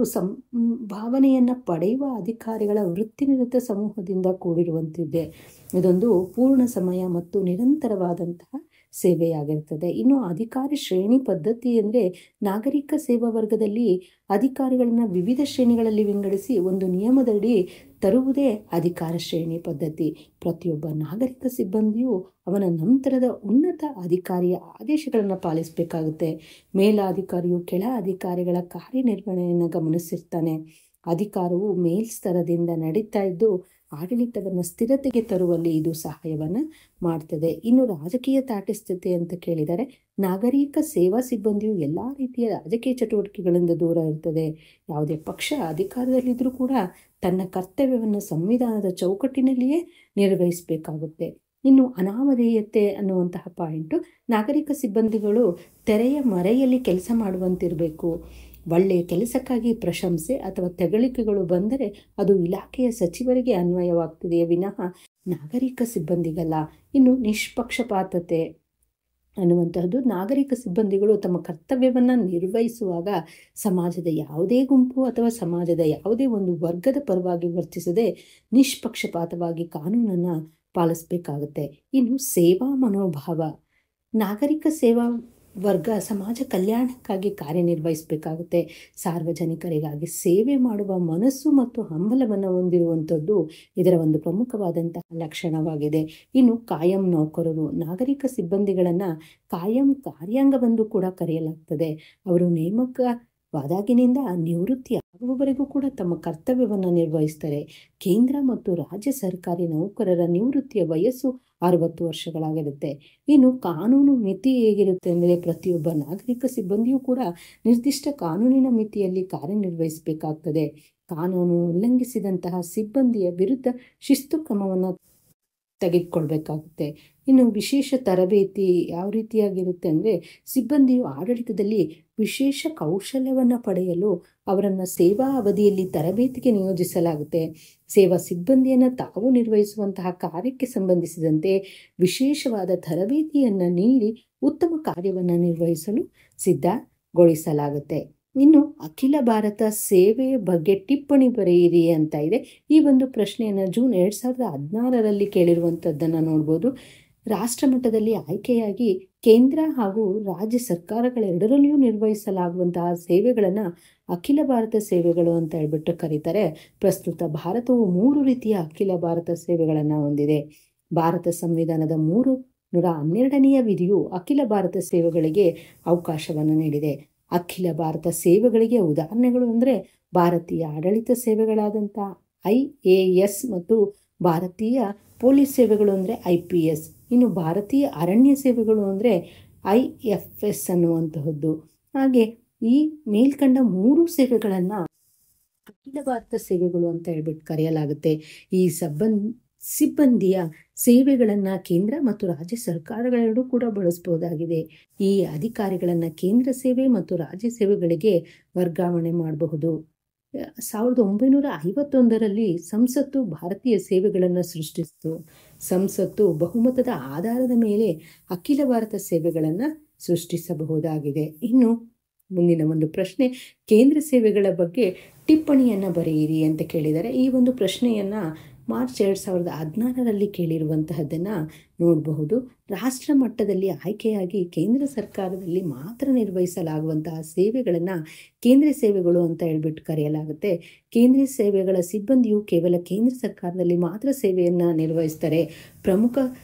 ಭಾವನೆಯನ್ನು ಪಡೆಯುವ ಅಧಿಕಾರಿಗಳ ವೃತ್ತಿನಿರತ ಸಮೂಹದಿಂದ ಕೂಡಿರುವಂತಿದೆ. ಇದೊಂದು ಪೂರ್ಣ ಸಮಯ ಮತ್ತು ನಿರಂತರವಾದಂತಹ ಸೇವೆಯಾಗಿರ್ತದೆ. ಇನ್ನು ಅಧಿಕಾರಿ ಶ್ರೇಣಿ ಪದ್ಧತಿ ಅಂದರೆ ನಾಗರಿಕ ಸೇವಾ ವರ್ಗದಲ್ಲಿ ಅಧಿಕಾರಿಗಳನ್ನು ವಿವಿಧ ಶ್ರೇಣಿಗಳಲ್ಲಿ ವಿಂಗಡಿಸಿ ಒಂದು ನಿಯಮದಡಿ ತರುವುದೇ ಅಧಿಕಾರ ಶ್ರೇಣಿ ಪದ್ಧತಿ. ಪ್ರತಿಯೊಬ್ಬ ನಾಗರಿಕ ಸಿಬ್ಬಂದಿಯು ಅವನ ನಂತರದ ಉನ್ನತ ಅಧಿಕಾರಿಯ ಆದೇಶಗಳನ್ನು ಪಾಲಿಸಬೇಕಾಗುತ್ತೆ. ಮೇಲಾಧಿಕಾರಿಯು ಕೆಳ ಅಧಿಕಾರಿಗಳ ಕಾರ್ಯನಿರ್ವಹಣೆಯನ್ನು ಗಮನಿಸಿರ್ತಾನೆ. ಅಧಿಕಾರವು ಮೇಲ್ಸ್ತರದಿಂದ ನಡೀತಾ ಇದ್ದು ಆಡಳಿತವನ್ನು ಸ್ಥಿರತೆಗೆ ತರುವಲ್ಲಿ ಇದು ಸಹಾಯವನ್ನು ಮಾಡ್ತದೆ. ಇನ್ನು ರಾಜಕೀಯ ತಾಟಸ್ಥತೆ ಅಂತ ಕೇಳಿದರೆ ನಾಗರಿಕ ಸೇವಾ ಸಿಬ್ಬಂದಿಯು ಎಲ್ಲ ರೀತಿಯ ರಾಜಕೀಯ ಚಟುವಟಿಕೆಗಳಿಂದ ದೂರ ಇರ್ತದೆ. ಯಾವುದೇ ಪಕ್ಷ ಅಧಿಕಾರದಲ್ಲಿದ್ದರೂ ಕೂಡ ತನ್ನ ಕರ್ತವ್ಯವನ್ನು ಸಂವಿಧಾನದ ಚೌಕಟ್ಟಿನಲ್ಲಿಯೇ ನಿರ್ವಹಿಸಬೇಕಾಗುತ್ತೆ. ಇನ್ನು ಅನಾಮಧೇಯತೆ ಅನ್ನುವಂತಹ ಪಾಯಿಂಟು, ನಾಗರಿಕ ಸಿಬ್ಬಂದಿಗಳು ತೆರೆಯ ಮರೆಯಲ್ಲಿ ಕೆಲಸ ಮಾಡುವಂತಿರಬೇಕು. ಒಳ್ಳೆಯ ಕೆಲಸಕ್ಕಾಗಿ ಪ್ರಶಂಸೆ ಅಥವಾ ತೆಗಳಿಕೆಗಳು ಬಂದರೆ ಅದು ಇಲಾಖೆಯ ಸಚಿವರಿಗೆ ಅನ್ವಯವಾಗ್ತದೆಯೇ ವಿನಃ ನಾಗರಿಕ ಸಿಬ್ಬಂದಿಗಲ್ಲ. ಇನ್ನು ನಿಷ್ಪಕ್ಷಪಾತತೆ ಅನ್ನುವಂತಹದ್ದು, ನಾಗರಿಕ ಸಿಬ್ಬಂದಿಗಳು ತಮ್ಮ ಕರ್ತವ್ಯವನ್ನು ನಿರ್ವಹಿಸುವಾಗ ಸಮಾಜದ ಯಾವುದೇ ಗುಂಪು ಅಥವಾ ಸಮಾಜದ ಯಾವುದೇ ಒಂದು ವರ್ಗದ ಪರವಾಗಿ ವರ್ತಿಸದೆ ನಿಷ್ಪಕ್ಷಪಾತವಾಗಿ ಕಾನೂನನ್ನು ಪಾಲಿಸಬೇಕಾಗುತ್ತೆ. ಇನ್ನು ಸೇವಾ ಮನೋಭಾವ, ನಾಗರಿಕ ಸೇವಾ ವರ್ಗ ಸಮಾಜ ಕಲ್ಯಾಣಕ್ಕಾಗಿ ಕಾರ್ಯನಿರ್ವಹಿಸಬೇಕಾಗುತ್ತೆ. ಸಾರ್ವಜನಿಕರಿಗಾಗಿ ಸೇವೆ ಮಾಡುವ ಮನಸ್ಸು ಮತ್ತು ಹಂಬಲವನ್ನು ಹೊಂದಿರುವಂಥದ್ದು ಇದರ ಒಂದು ಪ್ರಮುಖವಾದಂತಹ ಲಕ್ಷಣವಾಗಿದೆ. ಇನ್ನು ಕಾಯಂ ನೌಕರರು, ನಾಗರಿಕ ಸಿಬ್ಬಂದಿಗಳನ್ನು ಕಾಯಂ ಕಾರ್ಯಾಂಗವೆಂದು ಕೂಡ ಕರೆಯಲಾಗ್ತದೆ. ಅವರು ನೇಮಕವಾದಾಗಿನಿಂದ ನಿವೃತ್ತಿ ಆಗುವವರೆಗೂ ಕೂಡ ತಮ್ಮ ಕರ್ತವ್ಯವನ್ನು ನಿರ್ವಹಿಸ್ತಾರೆ. ಕೇಂದ್ರ ಮತ್ತು ರಾಜ್ಯ ಸರ್ಕಾರಿ ನೌಕರರ ನಿವೃತ್ತಿಯ ವಯಸ್ಸು 60 ವರ್ಷಗಳಾಗಿರುತ್ತೆ. ಇನ್ನು ಕಾನೂನು ಮಿತಿ ಹೇಗಿರುತ್ತೆ ಅಂದರೆ ಪ್ರತಿಯೊಬ್ಬ ನಾಗರಿಕ ಸಿಬ್ಬಂದಿಯೂ ಕೂಡ ನಿರ್ದಿಷ್ಟ ಕಾನೂನಿನ ಮಿತಿಯಲ್ಲಿ ಕಾರ್ಯನಿರ್ವಹಿಸಬೇಕಾಗ್ತದೆ. ಕಾನೂನು ಉಲ್ಲಂಘಿಸಿದಂತಹ ಸಿಬ್ಬಂದಿಯ ವಿರುದ್ಧ ಶಿಸ್ತು ಕ್ರಮವನ್ನು ತೆಗೆದುಕೊಳ್ಬೇಕಾಗುತ್ತೆ. ಇನ್ನು ವಿಶೇಷ ತರಬೇತಿ ಯಾವ ರೀತಿಯಾಗಿರುತ್ತೆ ಅಂದರೆ ಸಿಬ್ಬಂದಿಯು ಆಡಳಿತದಲ್ಲಿ ವಿಶೇಷ ಕೌಶಲ್ಯವನ್ನು ಪಡೆಯಲು ಅವರನ್ನು ಸೇವಾ ಅವಧಿಯಲ್ಲಿ ತರಬೇತಿಗೆ ನಿಯೋಜಿಸಲಾಗುತ್ತೆ. ಸೇವಾ ಸಿಬ್ಬಂದಿಯನ್ನು ತಾವು ನಿರ್ವಹಿಸುವಂತಹ ಕಾರ್ಯಕ್ಕೆ ಸಂಬಂಧಿಸಿದಂತೆ ವಿಶೇಷವಾದ ತರಬೇತಿಯನ್ನು ನೀಡಿ ಉತ್ತಮ ಕಾರ್ಯವನ್ನು ನಿರ್ವಹಿಸಲು ಸಿದ್ಧಗೊಳಿಸಲಾಗುತ್ತೆ. ಇನ್ನು ಅಖಿಲ ಭಾರತ ಸೇವೆ ಬಗ್ಗೆ ಟಿಪ್ಪಣಿ ಬರೆಯಿರಿ ಅಂತ ಇದೆ. ಈ ಒಂದು ಪ್ರಶ್ನೆಯನ್ನು ಜೂನ್ 2016ರಲ್ಲಿ ಕೇಳಿರುವಂಥದ್ದನ್ನು ನೋಡ್ಬೋದು. ರಾಷ್ಟ್ರ ಮಟ್ಟದಲ್ಲಿ ಆಯ್ಕೆಯಾಗಿ ಕೇಂದ್ರ ಹಾಗೂ ರಾಜ್ಯ ಸರ್ಕಾರಗಳೆರಡರಲ್ಲಿಯೂ ನಿರ್ವಹಿಸಲಾಗುವಂತಹ ಸೇವೆಗಳನ್ನು ಅಖಿಲ ಭಾರತ ಸೇವೆಗಳು ಅಂತ ಹೇಳ್ಬಿಟ್ಟು ಕರೀತಾರೆ. ಪ್ರಸ್ತುತ ಭಾರತವು 3 ರೀತಿಯ ಅಖಿಲ ಭಾರತ ಸೇವೆಗಳನ್ನು ಹೊಂದಿದೆ. ಭಾರತ ಸಂವಿಧಾನದ 312ನೆಯ ವಿಧಿಯು ಅಖಿಲ ಭಾರತ ಸೇವೆಗಳಿಗೆ ಅವಕಾಶವನ್ನು ನೀಡಿದೆ. ಅಖಿಲ ಭಾರತ ಸೇವೆಗಳಿಗೆ ಉದಾಹರಣೆಗಳು ಅಂದರೆ ಭಾರತೀಯ ಆಡಳಿತ ಸೇವೆಗಳಾದಂಥ IAS ಮತ್ತು ಭಾರತೀಯ ಪೊಲೀಸ್ ಸೇವೆಗಳು ಅಂದರೆ IPS. ಇನ್ನು ಭಾರತೀಯ ಅರಣ್ಯ ಸೇವೆಗಳು ಅಂದರೆ IFS ಅನ್ನುವಂತಹದ್ದು. ಹಾಗೆ ಈ ಮೇಲ್ಕಂಡ 3 ಸೇವೆಗಳನ್ನು ಅಖಿಲ ಭಾರತ ಸೇವೆಗಳು ಅಂತ ಹೇಳ್ಬಿಟ್ಟು ಕರೆಯಲಾಗುತ್ತೆ. ಈ ಸಿಬ್ಬಂದಿಯ ಸೇವೆಗಳನ್ನು ಕೇಂದ್ರ ಮತ್ತು ರಾಜ್ಯ ಸರ್ಕಾರಗಳೆರಡೂ ಕೂಡ ಬಳಸಬಹುದಾಗಿದೆ. ಈ ಅಧಿಕಾರಿಗಳನ್ನು ಕೇಂದ್ರ ಸೇವೆ ಮತ್ತು ರಾಜ್ಯ ಸೇವೆಗಳಿಗೆ ವರ್ಗಾವಣೆ ಮಾಡಬಹುದು. 1951ರಲ್ಲಿ ಸಂಸತ್ತು ಭಾರತೀಯ ಸೇವೆಗಳನ್ನು ಸೃಷ್ಟಿಸಿತು. ಸಂಸತ್ತು ಬಹುಮತದ ಆಧಾರದ ಮೇಲೆ ಅಖಿಲ ಭಾರತ ಸೇವೆಗಳನ್ನು ಸೃಷ್ಟಿಸಬಹುದಾಗಿದೆ. ಇನ್ನು ಮುಂದಿನ ಒಂದು ಪ್ರಶ್ನೆ, ಕೇಂದ್ರ ಸೇವೆಗಳ ಬಗ್ಗೆ ಟಿಪ್ಪಣಿಯನ್ನು ಬರೆಯಿರಿ ಅಂತ ಕೇಳಿದರೆ ಈ ಒಂದು ಪ್ರಶ್ನೆಯನ್ನು ಮಾರ್ಚ್ 2016ರಲ್ಲಿ ಕೇಳಿರುವಂತಹದ್ದನ್ನು ನೋಡಬಹುದು. ರಾಷ್ಟ್ರ ಮಟ್ಟದಲ್ಲಿ ಆಯ್ಕೆಯಾಗಿ ಕೇಂದ್ರ ಸರ್ಕಾರದಲ್ಲಿ ಮಾತ್ರ ನಿರ್ವಹಿಸಲಾಗುವಂತಹ ಸೇವೆಗಳನ್ನು ಕೇಂದ್ರ ಸೇವೆಗಳು ಅಂತ ಹೇಳ್ಬಿಟ್ಟು ಕರೆಯಲಾಗುತ್ತೆ. ಕೇಂದ್ರ ಸೇವೆಗಳ ಸಿಬ್ಬಂದಿಯು ಕೇವಲ ಕೇಂದ್ರ ಸರ್ಕಾರದಲ್ಲಿ ಮಾತ್ರ ಸೇವೆಯನ್ನು ನಿರ್ವಹಿಸ್ತಾರೆ. ಪ್ರಮುಖ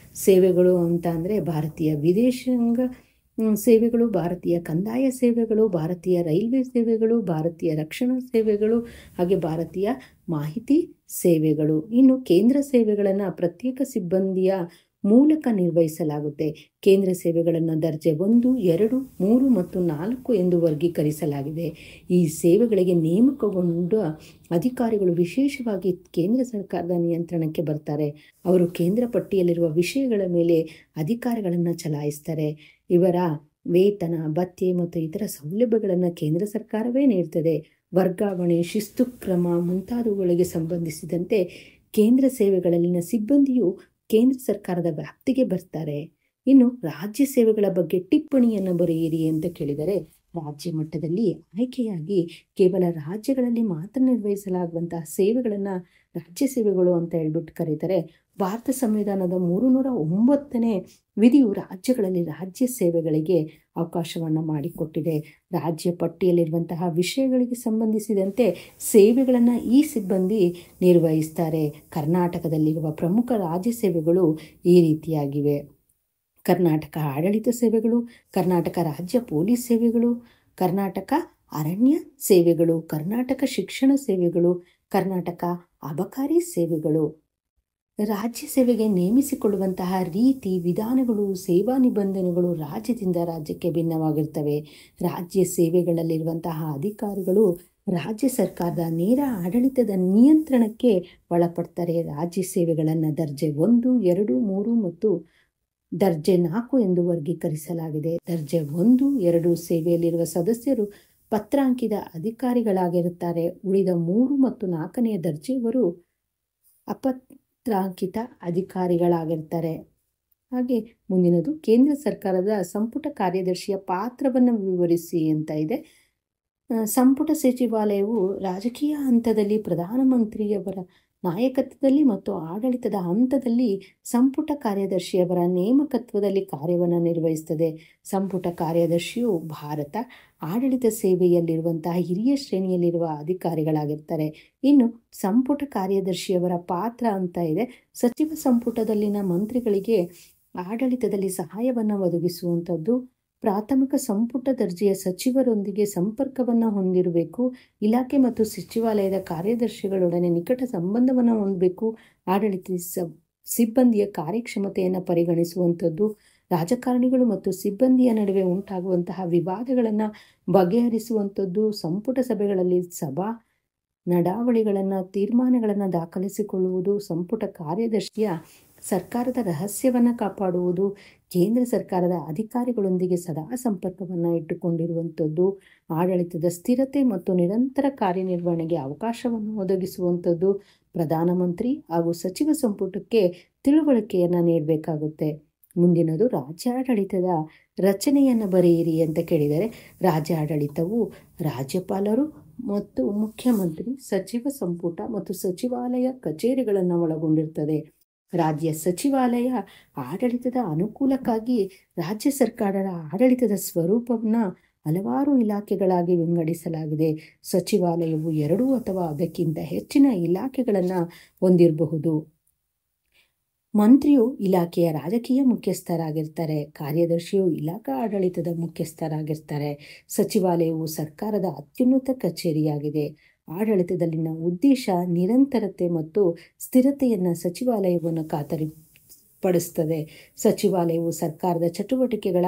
ಸೇವೆಗಳು ಅಂತ ಅಂದರೆ ಭಾರತೀಯ ವಿದೇಶಾಂಗ ಸೇವೆಗಳು, ಭಾರತೀಯ ಕಂದಾಯ ಸೇವೆಗಳು, ಭಾರತೀಯ ರೈಲ್ವೆ ಸೇವೆಗಳು, ಭಾರತೀಯ ರಕ್ಷಣಾ ಸೇವೆಗಳು, ಹಾಗೆ ಭಾರತೀಯ ಮಾಹಿತಿ ಸೇವೆಗಳು. ಇನ್ನು ಕೇಂದ್ರ ಸೇವೆಗಳನ್ನು ಪ್ರತ್ಯೇಕ ಸಿಬ್ಬಂದಿಯ ಮೂಲಕ ನಿರ್ವಹಿಸಲಾಗುತ್ತೆ. ಕೇಂದ್ರ ಸೇವೆಗಳನ್ನು ದರ್ಜೆ 1, 2, 3 ಮತ್ತು 4 ಎಂದು ವರ್ಗೀಕರಿಸಲಾಗಿದೆ. ಈ ಸೇವೆಗಳಿಗೆ ನೇಮಕಗೊಂಡ ಅಧಿಕಾರಿಗಳು ವಿಶೇಷವಾಗಿ ಕೇಂದ್ರ ಸರ್ಕಾರದ ನಿಯಂತ್ರಣಕ್ಕೆ ಬರ್ತಾರೆ. ಅವರು ಕೇಂದ್ರ ಪಟ್ಟಿಯಲ್ಲಿರುವ ವಿಷಯಗಳ ಮೇಲೆ ಅಧಿಕಾರಗಳನ್ನು ಚಲಾಯಿಸ್ತಾರೆ. ಇವರ ವೇತನ, ಭತ್ಯೆ ಮತ್ತು ಇತರ ಸೌಲಭ್ಯಗಳನ್ನು ಕೇಂದ್ರ ಸರ್ಕಾರವೇ ನೀಡುತ್ತದೆ. ವರ್ಗಾವಣೆ, ಶಿಸ್ತು ಕ್ರಮ ಮುಂತಾದವುಗಳಿಗೆ ಸಂಬಂಧಿಸಿದಂತೆ ಕೇಂದ್ರ ಸೇವೆಗಳಲ್ಲಿನ ಸಿಬ್ಬಂದಿಯು ಕೇಂದ್ರ ಸರ್ಕಾರದ ವ್ಯಾಪ್ತಿಗೆ ಬರ್ತಾರೆ. ಇನ್ನು ರಾಜ್ಯ ಸೇವೆಗಳ ಬಗ್ಗೆ ಟಿಪ್ಪಣಿಯನ್ನು ಬರೆಯಿರಿ ಅಂತ ಕೇಳಿದರೆ ರಾಜ್ಯ ಮಟ್ಟದಲ್ಲಿ ಆಯ್ಕೆಯಾಗಿ ಕೇವಲ ರಾಜ್ಯಗಳಲ್ಲಿ ಮಾತ್ರ ನಿರ್ವಹಿಸಲಾಗುವಂತಹ ಸೇವೆಗಳನ್ನು ರಾಜ್ಯ ಸೇವೆಗಳು ಅಂತ ಹೇಳ್ಬಿಟ್ಟು ಕರೀತಾರೆ. ಭಾರತ ಸಂವಿಧಾನದ 309ನೇ ವಿಧಿಯು ರಾಜ್ಯಗಳಲ್ಲಿ ರಾಜ್ಯ ಸೇವೆಗಳಿಗೆ ಅವಕಾಶವನ್ನು ಮಾಡಿಕೊಟ್ಟಿದೆ. ರಾಜ್ಯ ಪಟ್ಟಿಯಲ್ಲಿರುವಂತಹ ವಿಷಯಗಳಿಗೆ ಸಂಬಂಧಿಸಿದಂತೆ ಸೇವೆಗಳನ್ನು ಈ ಸಿಬ್ಬಂದಿ ನಿರ್ವಹಿಸ್ತಾರೆ. ಕರ್ನಾಟಕದಲ್ಲಿರುವ ಪ್ರಮುಖ ರಾಜ್ಯ ಸೇವೆಗಳು ಈ ರೀತಿಯಾಗಿವೆ: ಕರ್ನಾಟಕ ಆಡಳಿತ ಸೇವೆಗಳು, ಕರ್ನಾಟಕ ರಾಜ್ಯ ಪೊಲೀಸ್ ಸೇವೆಗಳು, ಕರ್ನಾಟಕ ಅರಣ್ಯ ಸೇವೆಗಳು, ಕರ್ನಾಟಕ ಶಿಕ್ಷಣ ಸೇವೆಗಳು, ಕರ್ನಾಟಕ ಅಬಕಾರಿ ಸೇವೆಗಳು. ರಾಜ್ಯ ಸೇವೆಗೆ ನೇಮಿಸಿಕೊಳ್ಳುವಂತಹ ರೀತಿ, ವಿಧಾನಗಳು, ಸೇವಾ ನಿಬಂಧನೆಗಳು ರಾಜ್ಯದಿಂದ ರಾಜ್ಯಕ್ಕೆ ಭಿನ್ನವಾಗಿರ್ತವೆ. ರಾಜ್ಯ ಸೇವೆಗಳಲ್ಲಿರುವಂತಹ ಅಧಿಕಾರಿಗಳು ರಾಜ್ಯ ಸರ್ಕಾರದ ನೇರ ಆಡಳಿತದ ನಿಯಂತ್ರಣಕ್ಕೆ ಒಳಪಡ್ತಾರೆ. ರಾಜ್ಯ ಸೇವೆಗಳನ್ನು ದರ್ಜೆ 1, 2, 3 ಮತ್ತು ದರ್ಜೆ 4 ಎಂದು ವರ್ಗೀಕರಿಸಲಾಗಿದೆ. ದರ್ಜೆ 1, 2 ಸೇವೆಯಲ್ಲಿರುವ ಸದಸ್ಯರು ಪತ್ರಾಂಕಿತ ಅಧಿಕಾರಿಗಳಾಗಿರುತ್ತಾರೆ. ಉಳಿದ 3 ಮತ್ತು 4ನೇ ದರ್ಜೆಯವರು ಅಪತ್ರಾಂಕಿತ ಅಧಿಕಾರಿಗಳಾಗಿರ್ತಾರೆ. ಹಾಗೆ ಮುಂದಿನದು, ಕೇಂದ್ರ ಸರ್ಕಾರದ ಸಂಪುಟ ಕಾರ್ಯದರ್ಶಿಯ ಪಾತ್ರವನ್ನು ವಿವರಿಸಿ ಅಂತ ಇದೆ. ಸಂಪುಟ ಸಚಿವಾಲಯವು ರಾಜಕೀಯ ಹಂತದಲ್ಲಿ ಪ್ರಧಾನಮಂತ್ರಿಯವರ ನಾಯಕತ್ವದಲ್ಲಿ ಮತ್ತು ಆಡಳಿತದ ಹಂತದಲ್ಲಿ ಸಂಪುಟ ಕಾರ್ಯದರ್ಶಿಯವರ ನೇಮಕತ್ವದಲ್ಲಿ ಕಾರ್ಯವನ್ನು ನಿರ್ವಹಿಸುತ್ತದೆ. ಸಂಪುಟ ಕಾರ್ಯದರ್ಶಿಯು ಭಾರತ ಆಡಳಿತ ಸೇವೆಯಲ್ಲಿರುವಂತಹ ಹಿರಿಯ ಶ್ರೇಣಿಯಲ್ಲಿರುವ ಅಧಿಕಾರಿಗಳಾಗಿರ್ತಾರೆ. ಇನ್ನು ಸಂಪುಟ ಕಾರ್ಯದರ್ಶಿಯವರ ಪಾತ್ರ ಅಂತ ಇದೆ. ಸಚಿವ ಸಂಪುಟದಲ್ಲಿನ ಮಂತ್ರಿಗಳಿಗೆ ಆಡಳಿತದಲ್ಲಿ ಸಹಾಯವನ್ನು ಒದಗಿಸುವಂಥದ್ದು. ಪ್ರಾಥಮಿಕ ಸಂಪುಟ ದರ್ಜೆಯ ಸಚಿವರೊಂದಿಗೆ ಸಂಪರ್ಕವನ್ನು ಹೊಂದಿರಬೇಕು. ಇಲಾಖೆ ಮತ್ತು ಸಚಿವಾಲಯದ ಕಾರ್ಯದರ್ಶಿಗಳೊಡನೆ ನಿಕಟ ಸಂಬಂಧವನ್ನು ಹೊಂದಬೇಕು. ಆಡಳಿತ ಸಿಬ್ಬಂದಿಯ ಕಾರ್ಯಕ್ಷಮತೆಯನ್ನು ಪರಿಗಣಿಸುವಂಥದ್ದು. ರಾಜಕಾರಣಿಗಳು ಮತ್ತು ಸಿಬ್ಬಂದಿಯ ನಡುವೆ ಉಂಟಾಗುವಂತಹ ವಿವಾದಗಳನ್ನು ಬಗೆಹರಿಸುವಂಥದ್ದು. ಸಂಪುಟ ಸಭೆಗಳಲ್ಲಿ ಸಭಾ ನಡಾವಳಿಗಳನ್ನು, ತೀರ್ಮಾನಗಳನ್ನು ದಾಖಲಿಸಿಕೊಳ್ಳುವುದು. ಸಂಪುಟ ಕಾರ್ಯದರ್ಶಿಯ ಸರ್ಕಾರದ ರಹಸ್ಯವನ್ನು ಕಾಪಾಡುವುದು. ಕೇಂದ್ರ ಸರ್ಕಾರದ ಅಧಿಕಾರಿಗಳೊಂದಿಗೆ ಸದಾ ಸಂಪರ್ಕವನ್ನು ಇಟ್ಟುಕೊಂಡಿರುವಂಥದ್ದು. ಆಡಳಿತದ ಸ್ಥಿರತೆ ಮತ್ತು ನಿರಂತರ ಕಾರ್ಯನಿರ್ವಹಣೆಗೆ ಅವಕಾಶವನ್ನು ಒದಗಿಸುವಂಥದ್ದು. ಪ್ರಧಾನಮಂತ್ರಿ ಹಾಗೂ ಸಚಿವ ಸಂಪುಟಕ್ಕೆ ತಿಳುವಳಿಕೆಯನ್ನು ನೀಡಬೇಕಾಗುತ್ತೆ. ಮುಂದಿನದು, ರಾಜ್ಯಾಡಳಿತದ ರಚನೆಯನ್ನು ಬರೆಯಿರಿ ಅಂತ ಕೇಳಿದರೆ ರಾಜ್ಯಾಡಳಿತವು ರಾಜ್ಯಪಾಲರು ಮತ್ತು ಮುಖ್ಯಮಂತ್ರಿ, ಸಚಿವ ಸಂಪುಟ ಮತ್ತು ಸಚಿವಾಲಯ ಕಚೇರಿಗಳನ್ನು ಒಳಗೊಂಡಿರ್ತದೆ. ರಾಜ್ಯ ಸಚಿವಾಲಯ ಆಡಳಿತದ ಅನುಕೂಲಕ್ಕಾಗಿ ರಾಜ್ಯ ಸರ್ಕಾರದ ಆಡಳಿತದ ಸ್ವರೂಪವನ್ನು ಹಲವಾರು ಇಲಾಖೆಗಳಾಗಿ ವಿಂಗಡಿಸಲಾಗಿದೆ. ಸಚಿವಾಲಯವು 2 ಅಥವಾ ಅದಕ್ಕಿಂತ ಹೆಚ್ಚಿನ ಇಲಾಖೆಗಳನ್ನು ಹೊಂದಿರಬಹುದು. ಮಂತ್ರಿಯು ಇಲಾಖೆಯ ರಾಜಕೀಯ ಮುಖ್ಯಸ್ಥರಾಗಿರ್ತಾರೆ. ಕಾರ್ಯದರ್ಶಿಯು ಇಲಾಖಾ ಆಡಳಿತದ ಮುಖ್ಯಸ್ಥರಾಗಿರ್ತಾರೆ. ಸಚಿವಾಲಯವು ಸರ್ಕಾರದ ಅತ್ಯುನ್ನತ ಕಚೇರಿಯಾಗಿದೆ. ಆಡಳಿತದಲ್ಲಿನ ಉದ್ದೇಶ ನಿರಂತರತೆ ಮತ್ತು ಸ್ಥಿರತೆಯನ್ನು ಸಚಿವಾಲಯವನ್ನು ಖಾತರಿಪಡಿಸುತ್ತದೆ. ಸಚಿವಾಲಯವು ಸರ್ಕಾರದ ಚಟುವಟಿಕೆಗಳ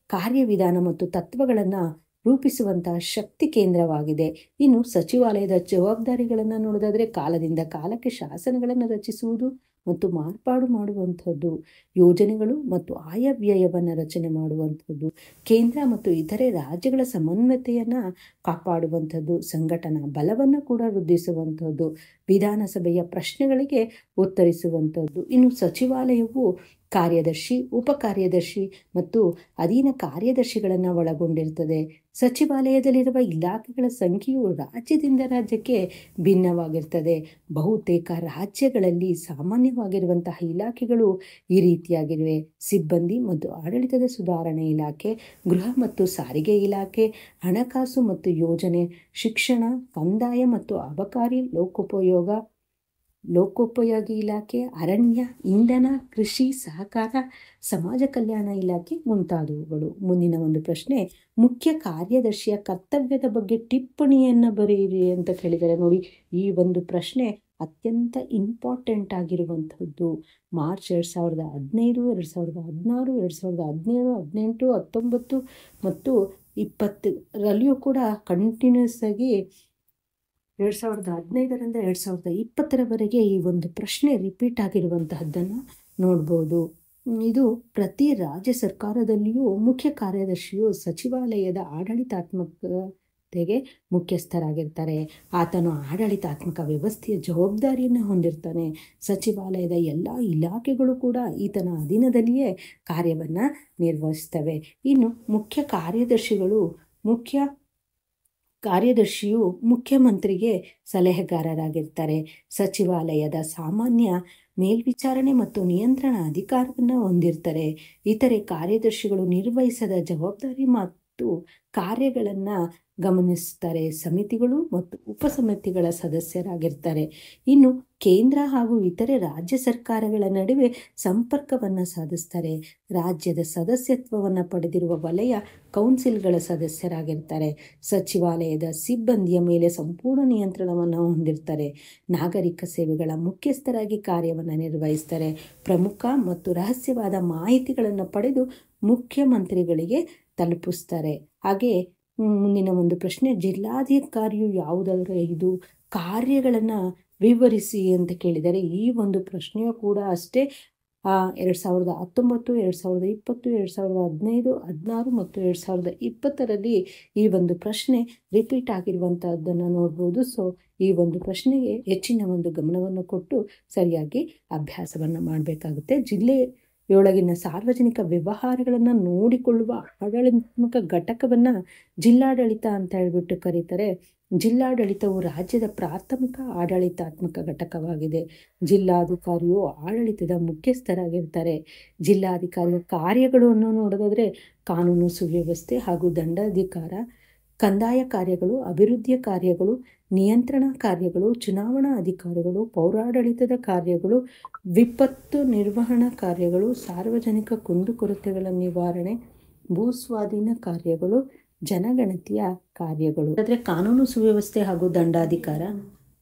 ಕಾರ್ಯವಿಧಾನ ಮತ್ತು ತತ್ವಗಳನ್ನು ರೂಪಿಸುವಂತಹ ಶಕ್ತಿ ಕೇಂದ್ರವಾಗಿದೆ. ಇನ್ನು ಸಚಿವಾಲಯದ ಜವಾಬ್ದಾರಿಗಳನ್ನು ನೋಡೋದಾದರೆ ಕಾಲದಿಂದ ಕಾಲಕ್ಕೆ ಶಾಸನಗಳನ್ನು ರಚಿಸುವುದು ಮತ್ತು ಮಾರ್ಪಾಡು ಮಾಡುವಂಥದ್ದು, ಯೋಜನೆಗಳು ಮತ್ತು ಆಯವ್ಯಯವನ್ನು ರಚನೆ ಮಾಡುವಂಥದ್ದು, ಕೇಂದ್ರ ಮತ್ತು ಇತರೆ ರಾಜ್ಯಗಳ ಸಮನ್ವಯತೆಯನ್ನು ಕಾಪಾಡುವಂಥದ್ದು, ಸಂಘಟನಾ ಬಲವನ್ನು ಕೂಡ ವೃದ್ಧಿಸುವಂಥದ್ದು, ವಿಧಾನಸಭೆಯ ಪ್ರಶ್ನೆಗಳಿಗೆ ಉತ್ತರಿಸುವಂಥದ್ದು. ಇನ್ನು ಸಚಿವಾಲಯವು ಕಾರ್ಯದರ್ಶಿ, ಉಪಕಾರ್ಯದರ್ಶಿ ಮತ್ತು ಅಧೀನ ಕಾರ್ಯದರ್ಶಿಗಳನ್ನು ಒಳಗೊಂಡಿರುತ್ತದೆ. ಸಚಿವಾಲಯದಲ್ಲಿರುವ ಇಲಾಖೆಗಳ ಸಂಖ್ಯೆಯು ರಾಜ್ಯದಿಂದ ರಾಜ್ಯಕ್ಕೆ ಭಿನ್ನವಾಗಿರ್ತದೆ. ಬಹುತೇಕ ರಾಜ್ಯಗಳಲ್ಲಿ ಸಾಮಾನ್ಯವಾಗಿರುವಂತಹ ಇಲಾಖೆಗಳು ಈ ರೀತಿಯಾಗಿವೆ: ಸಿಬ್ಬಂದಿ ಮತ್ತು ಆಡಳಿತದ ಸುಧಾರಣೆ ಇಲಾಖೆ, ಗೃಹ ಮತ್ತು ಸಾರಿಗೆ ಇಲಾಖೆ, ಹಣಕಾಸು ಮತ್ತು ಯೋಜನೆ, ಶಿಕ್ಷಣ, ಕಂದಾಯ ಮತ್ತು ಅಬಕಾರಿ, ಲೋಕೋಪಯೋಗಿ ಇಲಾಖೆ, ಅರಣ್ಯ, ಇಂಧನ, ಕೃಷಿ, ಸಹಕಾರ, ಸಮಾಜ ಕಲ್ಯಾಣ ಇಲಾಖೆ ಮುಂತಾದವುಗಳು. ಮುಂದಿನ ಒಂದು ಪ್ರಶ್ನೆ, ಮುಖ್ಯ ಕಾರ್ಯದರ್ಶಿಯ ಕರ್ತವ್ಯದ ಬಗ್ಗೆ ಟಿಪ್ಪಣಿಯನ್ನು ಬರೆಯಿರಿ ಅಂತ ಕೇಳಿದರೆ ನೋಡಿ, ಈ ಒಂದು ಪ್ರಶ್ನೆ ಅತ್ಯಂತ ಇಂಪಾರ್ಟೆಂಟ್ ಆಗಿರುವಂಥದ್ದು. ಮಾರ್ಚ್ 2015, 2016, 2017, 2018, 19 ಮತ್ತು 20ರಲ್ಲಿಯೂ ಕೂಡ ಕಂಟಿನ್ಯೂಸ್ ಆಗಿ 2015ರಿಂದ 2020ರವರೆಗೆ ಈ ಒಂದು ಪ್ರಶ್ನೆ ರಿಪೀಟ್ ಆಗಿರುವಂತಹದ್ದನ್ನು ನೋಡ್ಬೋದು. ಇದು ಪ್ರತಿ ರಾಜ್ಯ ಸರ್ಕಾರದಲ್ಲಿಯೂ ಮುಖ್ಯ ಕಾರ್ಯದರ್ಶಿಯು ಸಚಿವಾಲಯದ ಆಡಳಿತಾತ್ಮಕತೆಗೆ ಮುಖ್ಯಸ್ಥರಾಗಿರ್ತಾರೆ. ಆತನು ಆಡಳಿತಾತ್ಮಕ ವ್ಯವಸ್ಥೆಯ ಜವಾಬ್ದಾರಿಯನ್ನು ಹೊಂದಿರ್ತಾನೆ. ಸಚಿವಾಲಯದ ಎಲ್ಲ ಇಲಾಖೆಗಳು ಕೂಡ ಈತನ ಅಧೀನದಲ್ಲಿಯೇ ಕಾರ್ಯವನ್ನು ನಿರ್ವಹಿಸ್ತವೆ. ಇನ್ನು ಕಾರ್ಯದರ್ಶಿಯು ಮುಖ್ಯಮಂತ್ರಿಗೆ ಸಲಹೆಗಾರರಾಗಿರ್ತಾರೆ. ಸಚಿವಾಲಯದ ಸಾಮಾನ್ಯ ಮೇಲ್ವಿಚಾರಣೆ ಮತ್ತು ನಿಯಂತ್ರಣ ಅಧಿಕಾರವನ್ನು ಹೊಂದಿರ್ತಾರೆ. ಇತರೆ ಕಾರ್ಯದರ್ಶಿಗಳು ನಿರ್ವಹಿಸದ ಜವಾಬ್ದಾರಿ ಮತ್ತು ಕಾರ್ಯಗಳನ್ನು ಗಮನಿಸುತ್ತಾರೆ. ಸಮಿತಿಗಳು ಮತ್ತು ಉಪಸಮಿತಿಗಳ ಸದಸ್ಯರಾಗಿರ್ತಾರೆ. ಇನ್ನು ಕೇಂದ್ರ ಹಾಗೂ ಇತರೆ ರಾಜ್ಯ ಸರ್ಕಾರಗಳ ನಡುವೆ ಸಂಪರ್ಕವನ್ನು ಸಾಧಿಸ್ತಾರೆ. ರಾಜ್ಯದ ಸದಸ್ಯತ್ವವನ್ನು ಪಡೆದಿರುವ ವಲಯ ಕೌನ್ಸಿಲ್ಗಳ ಸದಸ್ಯರಾಗಿರ್ತಾರೆ. ಸಚಿವಾಲಯದ ಸಿಬ್ಬಂದಿಯ ಮೇಲೆ ಸಂಪೂರ್ಣ ನಿಯಂತ್ರಣವನ್ನು ಹೊಂದಿರ್ತಾರೆ. ನಾಗರಿಕ ಸೇವೆಗಳ ಮುಖ್ಯಸ್ಥರಾಗಿ ಕಾರ್ಯವನ್ನು ನಿರ್ವಹಿಸ್ತಾರೆ. ಪ್ರಮುಖ ಮತ್ತು ರಹಸ್ಯವಾದ ಮಾಹಿತಿಗಳನ್ನು ಪಡೆದು ಮುಖ್ಯಮಂತ್ರಿಗಳಿಗೆ ತಲುಪಿಸ್ತಾರೆ. ಹಾಗೆ ಮುಂದಿನ ಒಂದು ಪ್ರಶ್ನೆ, ಜಿಲ್ಲಾಧಿಕಾರಿಯು ಯಾವುದಾದ್ರೂ 5 ಕಾರ್ಯಗಳನ್ನು ವಿವರಿಸಿ ಅಂತ ಕೇಳಿದರೆ, ಈ ಒಂದು ಪ್ರಶ್ನೆಯು ಕೂಡ ಅಷ್ಟೇ 2019, 2020, 2015, 2016 ಮತ್ತು 2020ರಲ್ಲಿ ಈ ಒಂದು ಪ್ರಶ್ನೆ ರಿಪೀಟ್ ಆಗಿರುವಂಥದ್ದನ್ನು ನೋಡ್ಬೋದು. ಸೊ ಈ ಒಂದು ಪ್ರಶ್ನೆಗೆ ಹೆಚ್ಚಿನ ಒಂದು ಗಮನವನ್ನು ಕೊಟ್ಟು ಸರಿಯಾಗಿ ಅಭ್ಯಾಸವನ್ನು ಮಾಡಬೇಕಾಗುತ್ತೆ. ಜಿಲ್ಲೆಯೊಳಗಿನ ಸಾರ್ವಜನಿಕ ವ್ಯವಹಾರಗಳನ್ನು ನೋಡಿಕೊಳ್ಳುವ ಆಡಳಿತಾತ್ಮಕ ಘಟಕವನ್ನು ಜಿಲ್ಲಾಡಳಿತ ಅಂತ ಹೇಳ್ಬಿಟ್ಟು ಕರೀತಾರೆ. ಜಿಲ್ಲಾಡಳಿತವು ರಾಜ್ಯದ ಪ್ರಾಥಮಿಕ ಆಡಳಿತಾತ್ಮಕ ಘಟಕವಾಗಿದೆ. ಜಿಲ್ಲಾಧಿಕಾರಿಯು ಆಡಳಿತದ ಮುಖ್ಯಸ್ಥರಾಗಿರ್ತಾರೆ. ಜಿಲ್ಲಾಧಿಕಾರಿಯ ಕಾರ್ಯಗಳನ್ನು ನೋಡೋದಾದರೆ ಕಾನೂನು ಸುವ್ಯವಸ್ಥೆ ಹಾಗೂ ದಂಡಾಧಿಕಾರ, ಕಂದಾಯ ಕಾರ್ಯಗಳು, ಅಭಿವೃದ್ಧಿಯ ಕಾರ್ಯಗಳು, ನಿಯಂತ್ರಣ ಕಾರ್ಯಗಳು, ಚುನಾವಣಾ ಅಧಿಕಾರಿಗಳು, ಪೌರಾಡಳಿತದ ಕಾರ್ಯಗಳು, ವಿಪತ್ತು ನಿರ್ವಹಣಾ ಕಾರ್ಯಗಳು, ಸಾರ್ವಜನಿಕ ಕುಂದುಕೊರತೆಗಳ ನಿವಾರಣೆ, ಭೂಸ್ವಾಧೀನ ಕಾರ್ಯಗಳು, ಜನಗಣತಿಯ ಕಾರ್ಯಗಳು. ಆದರೆ ಕಾನೂನು ಸುವ್ಯವಸ್ಥೆ ಹಾಗೂ ದಂಡಾಧಿಕಾರ,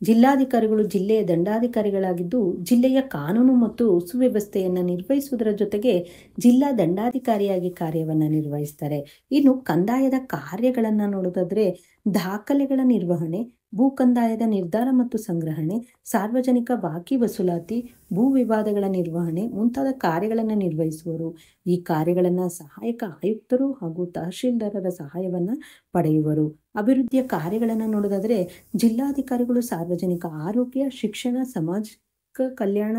ಜಿಲ್ಲಾಧಿಕಾರಿಗಳು ಜಿಲ್ಲೆಯ ದಂಡಾಧಿಕಾರಿಗಳಾಗಿದ್ದು ಜಿಲ್ಲೆಯ ಕಾನೂನು ಮತ್ತು ಸುವ್ಯವಸ್ಥೆಯನ್ನು ನಿರ್ವಹಿಸುವುದರ ಜೊತೆಗೆ ಜಿಲ್ಲಾ ದಂಡಾಧಿಕಾರಿಯಾಗಿ ಕಾರ್ಯವನ್ನು ನಿರ್ವಹಿಸ್ತಾರೆ. ಇನ್ನು ಕಂದಾಯದ ಕಾರ್ಯಗಳನ್ನು ನೋಡೋದಾದರೆ ದಾಖಲೆಗಳ ನಿರ್ವಹಣೆ, ಭೂ ಕಂದಾಯದ ನಿರ್ಧಾರ ಮತ್ತು ಸಂಗ್ರಹಣೆ, ಸಾರ್ವಜನಿಕ ಬಾಕಿ ವಸೂಲಾತಿ, ಭೂ ವಿವಾದಗಳ ನಿರ್ವಹಣೆ ಮುಂತಾದ ಕಾರ್ಯಗಳನ್ನು ನಿರ್ವಹಿಸುವರು. ಈ ಕಾರ್ಯಗಳನ್ನು ಸಹಾಯಕ ಆಯುಕ್ತರು ಹಾಗೂ ತಹಶೀಲ್ದಾರರ ಸಹಾಯವನ್ನು ಪಡೆಯುವರು. ಅಭಿವೃದ್ಧಿಯ ಕಾರ್ಯಗಳನ್ನು ನೋಡೋದಾದರೆ ಜಿಲ್ಲಾಧಿಕಾರಿಗಳು ಸಾರ್ವಜನಿಕ ಆರೋಗ್ಯ, ಶಿಕ್ಷಣ, ಸಾಮಾಜಿಕ ಕಲ್ಯಾಣ,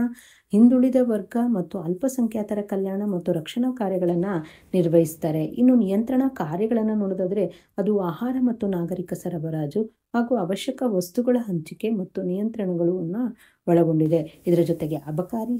ಹಿಂದುಳಿದ ವರ್ಗ ಮತ್ತು ಅಲ್ಪಸಂಖ್ಯಾತರ ಕಲ್ಯಾಣ ಮತ್ತು ರಕ್ಷಣಾ ಕಾರ್ಯಗಳನ್ನು ನಿರ್ವಹಿಸ್ತಾರೆ. ಇನ್ನು ನಿಯಂತ್ರಣ ಕಾರ್ಯಗಳನ್ನು ನೋಡೋದಾದರೆ ಅದು ಆಹಾರ ಮತ್ತು ನಾಗರಿಕ ಸರಬರಾಜು ಹಾಗೂ ಅವಶ್ಯಕ ವಸ್ತುಗಳ ಹಂಚಿಕೆ ಮತ್ತು ನಿಯಂತ್ರಣಗಳನ್ನು ಒಳಗೊಂಡಿದೆ. ಇದರ ಜೊತೆಗೆ ಅಬಕಾರಿ,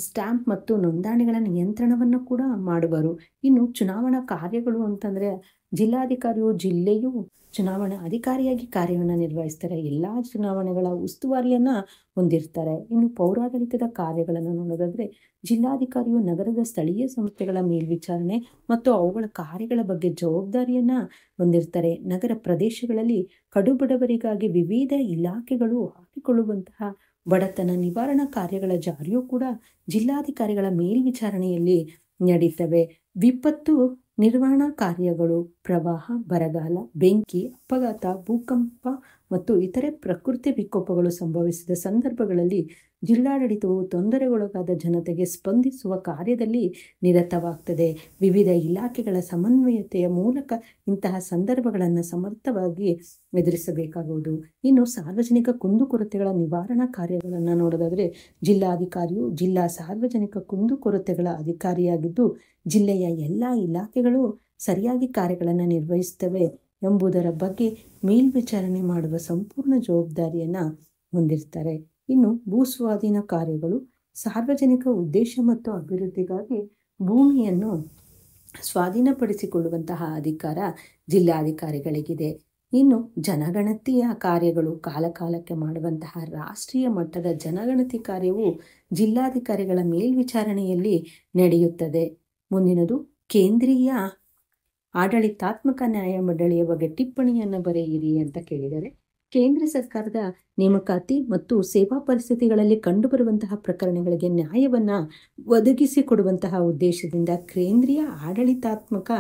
ಸ್ಟ್ಯಾಂಪ್ ಮತ್ತು ನೋಂದಣಿಗಳ ನಿಯಂತ್ರಣವನ್ನು ಕೂಡ ಮಾಡುವರು. ಇನ್ನು ಚುನಾವಣಾ ಕಾರ್ಯಗಳು ಅಂತಂದರೆ ಜಿಲ್ಲಾಧಿಕಾರಿಯು ಜಿಲ್ಲೆಯು ಚುನಾವಣಾ ಅಧಿಕಾರಿಯಾಗಿ ಕಾರ್ಯವನ್ನು ನಿರ್ವಹಿಸ್ತಾರೆ. ಎಲ್ಲ ಚುನಾವಣೆಗಳ ಉಸ್ತುವಾರಿಯನ್ನು ಹೊಂದಿರ್ತಾರೆ. ಇನ್ನು ಪೌರಾಡಳಿತದ ಕಾರ್ಯಗಳನ್ನು ನೋಡೋದಾದರೆ ಜಿಲ್ಲಾಧಿಕಾರಿಯು ನಗರದ ಸ್ಥಳೀಯ ಸಂಸ್ಥೆಗಳ ಮೇಲ್ವಿಚಾರಣೆ ಮತ್ತು ಅವುಗಳ ಕಾರ್ಯಗಳ ಬಗ್ಗೆ ಜವಾಬ್ದಾರಿಯನ್ನು ಹೊಂದಿರ್ತಾರೆ. ನಗರ ಪ್ರದೇಶಗಳಲ್ಲಿ ಕಡುಬಡವರಿಗಾಗಿ ವಿವಿಧ ಇಲಾಖೆಗಳು ಹಾಕಿಕೊಳ್ಳುವಂತಹ ಬಡತನ ನಿವಾರಣಾ ಕಾರ್ಯಗಳ ಜಾರಿಯೂ ಕೂಡ ಜಿಲ್ಲಾಧಿಕಾರಿಗಳ ಮೇಲ್ವಿಚಾರಣೆಯಲ್ಲಿ ನಡೀತವೆ. ವಿಪತ್ತು ನಿರ್ವಹಣಾ ಕಾರ್ಯಗಳು ಪ್ರವಾಹ, ಬರಗಾಲ, ಬೆಂಕಿ, ಅಪಘಾತ, ಭೂಕಂಪ ಮತ್ತು ಇತರೆ ಪ್ರಕೃತಿ ವಿಕೋಪಗಳು ಸಂಭವಿಸಿದ ಸಂದರ್ಭಗಳಲ್ಲಿ ಜಿಲ್ಲಾಡಳಿತವು ತೊಂದರೆಗೊಳಗಾದ ಜನತೆಗೆ ಸ್ಪಂದಿಸುವ ಕಾರ್ಯದಲ್ಲಿ ನಿರತವಾಗ್ತದೆ. ವಿವಿಧ ಇಲಾಖೆಗಳ ಸಮನ್ವಯತೆಯ ಮೂಲಕ ಇಂತಹ ಸಂದರ್ಭಗಳನ್ನು ಸಮರ್ಥವಾಗಿ ಎದುರಿಸಬೇಕಾಗುವುದು. ಇನ್ನು ಸಾರ್ವಜನಿಕ ಕುಂದುಕೊರತೆಗಳ ನಿವಾರಣಾ ಕಾರ್ಯಗಳನ್ನು ನೋಡೋದಾದರೆ, ಜಿಲ್ಲಾಧಿಕಾರಿಯು ಜಿಲ್ಲಾ ಸಾರ್ವಜನಿಕ ಕುಂದುಕೊರತೆಗಳ ಅಧಿಕಾರಿಯಾಗಿದ್ದು ಜಿಲ್ಲೆಯ ಎಲ್ಲ ಇಲಾಖೆಗಳು ಸರಿಯಾಗಿ ಕಾರ್ಯಗಳನ್ನು ನಿರ್ವಹಿಸುತ್ತವೆ ಎಂಬುದರ ಬಗ್ಗೆ ಮೇಲ್ವಿಚಾರಣೆ ಮಾಡುವ ಸಂಪೂರ್ಣ ಜವಾಬ್ದಾರಿಯನ್ನು ಹೊಂದಿರ್ತಾರೆ. ಇನ್ನು ಭೂಸ್ವಾಧೀನ ಕಾರ್ಯಗಳು ಸಾರ್ವಜನಿಕ ಉದ್ದೇಶ ಮತ್ತು ಅಭಿವೃದ್ಧಿಗಾಗಿ ಭೂಮಿಯನ್ನು ಸ್ವಾಧೀನಪಡಿಸಿಕೊಳ್ಳುವಂತಹ ಅಧಿಕಾರ ಜಿಲ್ಲಾಧಿಕಾರಿಗಳಿಗಿದೆ. ಇನ್ನು ಜನಗಣತಿಯ ಕಾರ್ಯಗಳು ಕಾಲಕಾಲಕ್ಕೆ ಮಾಡುವಂತಹ ರಾಷ್ಟ್ರೀಯ ಮಟ್ಟದ ಜನಗಣತಿ ಕಾರ್ಯವು ಜಿಲ್ಲಾಧಿಕಾರಿಗಳ ಮೇಲ್ವಿಚಾರಣೆಯಲ್ಲಿ ನಡೆಯುತ್ತದೆ. ಮುಂದಿನದು ಕೇಂದ್ರೀಯ ಆಡಳಿತಾತ್ಮಕ ನ್ಯಾಯಮಂಡಳಿಯ ಬಗ್ಗೆ ಟಿಪ್ಪಣಿಯನ್ನು ಬರೆಯಿರಿ ಅಂತ ಕೇಳಿದರೆ, ಕೇಂದ್ರ ಸರ್ಕಾರದ ನೇಮಕಾತಿ ಮತ್ತು ಸೇವಾ ಪರಿಸ್ಥಿತಿಗಳಲ್ಲಿ ಕಂಡುಬರುವಂತಹ ಪ್ರಕರಣಗಳಿಗೆ ನ್ಯಾಯವನ್ನು ಒದಗಿಸಿಕೊಡುವಂತಹ ಉದ್ದೇಶದಿಂದ ಕೇಂದ್ರೀಯ ಆಡಳಿತಾತ್ಮಕ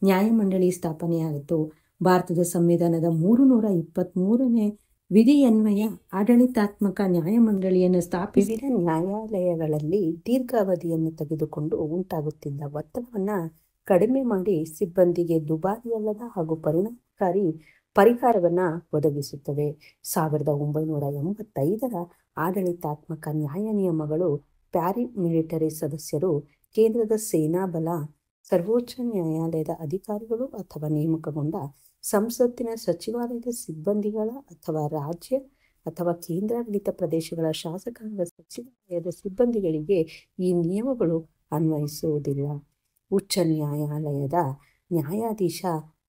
ನ್ಯಾಯಮಂಡಳಿ ಸ್ಥಾಪನೆಯಾಯಿತು. ಭಾರತದ ಸಂವಿಧಾನದ 323ನೇ ವಿಧಿಯನ್ವಯ ಆಡಳಿತಾತ್ಮಕ ನ್ಯಾಯಮಂಡಳಿಯನ್ನು ಸ್ಥಾಪಿಸಿ ವಿವಿಧ ನ್ಯಾಯಾಲಯಗಳಲ್ಲಿ ದೀರ್ಘಾವಧಿಯನ್ನು ತೆಗೆದುಕೊಂಡು ಉಂಟಾಗುತ್ತಿದ್ದ ಒತ್ತಡವನ್ನು ಕಡಿಮೆ ಮಾಡಿ ಸಿಬ್ಬಂದಿಗೆ ದುಬಾರಿಯಲ್ಲದ ಹಾಗೂ ಪರಿಣಾಮಕಾರಿ ಪರಿಹಾರವನ್ನು ಒದಗಿಸುತ್ತದೆ. 1985ರ ಆಡಳಿತಾತ್ಮಕ ನ್ಯಾಯ ನಿಯಮಗಳು ಪ್ಯಾರಾಮಿಲಿಟರಿ ಸದಸ್ಯರು, ಕೇಂದ್ರದ ಸೇನಾ ಬಲ, ಸರ್ವೋಚ್ಚ ನ್ಯಾಯಾಲಯದ ಅಧಿಕಾರಿಗಳು ಅಥವಾ ನೇಮಕಗೊಂಡ ಸಂಸತ್ತಿನ ಸಚಿವಾಲಯದ ಸಿಬ್ಬಂದಿಗಳ ಅಥವಾ ರಾಜ್ಯ ಅಥವಾ ಕೇಂದ್ರಾಡಳಿತ ಪ್ರದೇಶಗಳ ಶಾಸಕಾಂಗ ಸಚಿವಾಲಯದ ಸಿಬ್ಬಂದಿಗಳಿಗೆ ಈ ನಿಯಮಗಳು ಅನ್ವಯಿಸುವುದಿಲ್ಲ. ಉಚ್ಚ ನ್ಯಾಯಾಲಯದ ನ್ಯಾಯಾಧೀಶ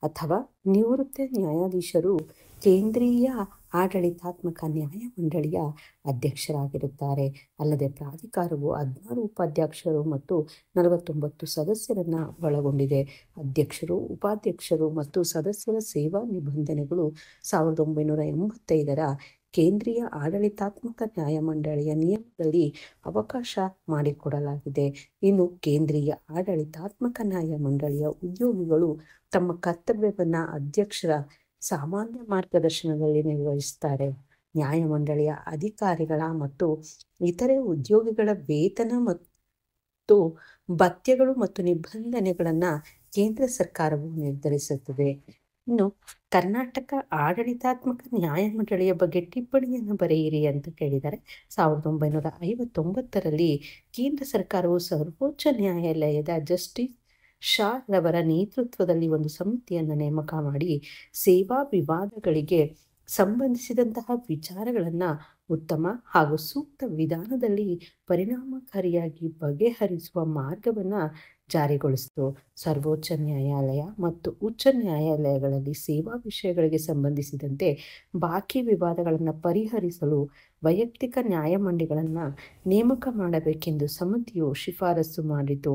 ಅಥವಾ ನಿವೃತ್ತ ನ್ಯಾಯಾಧೀಶರು ಕೇಂದ್ರೀಯ ಆಡಳಿತಾತ್ಮಕ ನ್ಯಾಯಮಂಡಳಿಯ ಅಧ್ಯಕ್ಷರಾಗಿರುತ್ತಾರೆ. ಅಲ್ಲದೆ ಪ್ರಾಧಿಕಾರವು 16 ಉಪಾಧ್ಯಕ್ಷರು ಮತ್ತು 49 ಸದಸ್ಯರನ್ನು ಒಳಗೊಂಡಿದೆ. ಅಧ್ಯಕ್ಷರು, ಉಪಾಧ್ಯಕ್ಷರು ಮತ್ತು ಸದಸ್ಯರ ಸೇವಾ ನಿಬಂಧನೆಗಳು 1985ರ ಕೇಂದ್ರೀಯ ಆಡಳಿತಾತ್ಮಕ ನ್ಯಾಯಮಂಡಳಿಯ ನಿಯಮದಲ್ಲಿ ಅವಕಾಶ ಮಾಡಿಕೊಡಲಾಗಿದೆ. ಇನ್ನು ಕೇಂದ್ರೀಯ ಆಡಳಿತಾತ್ಮಕ ನ್ಯಾಯಮಂಡಳಿಯ ಉದ್ಯೋಗಿಗಳು ತಮ್ಮ ಕರ್ತವ್ಯವನ್ನು ಅಧ್ಯಕ್ಷರ ಸಾಮಾನ್ಯ ಮಾರ್ಗದರ್ಶನದಲ್ಲಿ ನಿರ್ವಹಿಸುತ್ತಾರೆ. ನ್ಯಾಯಮಂಡಳಿಯ ಅಧಿಕಾರಿಗಳ ಮತ್ತು ಇತರೆ ಉದ್ಯೋಗಿಗಳ ವೇತನ ಮತ್ತು ಭತ್ಯೆಗಳು ಮತ್ತು ನಿಬಂಧನೆಗಳನ್ನು ಕೇಂದ್ರ ಸರ್ಕಾರವು ನಿರ್ಧರಿಸುತ್ತದೆ. ಇನ್ನು ಕರ್ನಾಟಕ ಆಡಳಿತಾತ್ಮಕ ನ್ಯಾಯಮಂಡಳಿಯ ಬಗ್ಗೆ ಟಿಪ್ಪಣಿಯನ್ನು ಬರೆಯಿರಿ ಅಂತ ಕೇಳಿದರೆ, 1959ರಲ್ಲಿ ಕೇಂದ್ರ ಸರ್ಕಾರವು ಸರ್ವೋಚ್ಚ ನ್ಯಾಯಾಲಯದ ಜಸ್ಟಿಸ್ ಶಾ ರವರ ನೇತೃತ್ವದಲ್ಲಿ ಒಂದು ಸಮಿತಿಯನ್ನು ನೇಮಕ ಮಾಡಿ ಸೇವಾ ವಿವಾದಗಳಿಗೆ ಸಂಬಂಧಿಸಿದಂತಹ ವಿಚಾರಗಳನ್ನು ಉತ್ತಮ ಹಾಗೂ ಸೂಕ್ತ ವಿಧಾನದಲ್ಲಿ ಪರಿಣಾಮಕಾರಿಯಾಗಿ ಬಗೆಹರಿಸುವ ಮಾರ್ಗವನ್ನು ಜಾರಿಗೊಳಿಸಿತು. ಸರ್ವೋಚ್ಚ ನ್ಯಾಯಾಲಯ ಮತ್ತು ಉಚ್ಚ ನ್ಯಾಯಾಲಯಗಳಲ್ಲಿ ಸೇವಾ ವಿಷಯಗಳಿಗೆ ಸಂಬಂಧಿಸಿದಂತೆ ಬಾಕಿ ವಿವಾದಗಳನ್ನು ಪರಿಹರಿಸಲು ವೈಯಕ್ತಿಕ ನ್ಯಾಯಮಂಡಳಿಗಳನ್ನು ನೇಮಕ ಮಾಡಬೇಕೆಂದು ಸಮಿತಿಯು ಶಿಫಾರಸು ಮಾಡಿತು.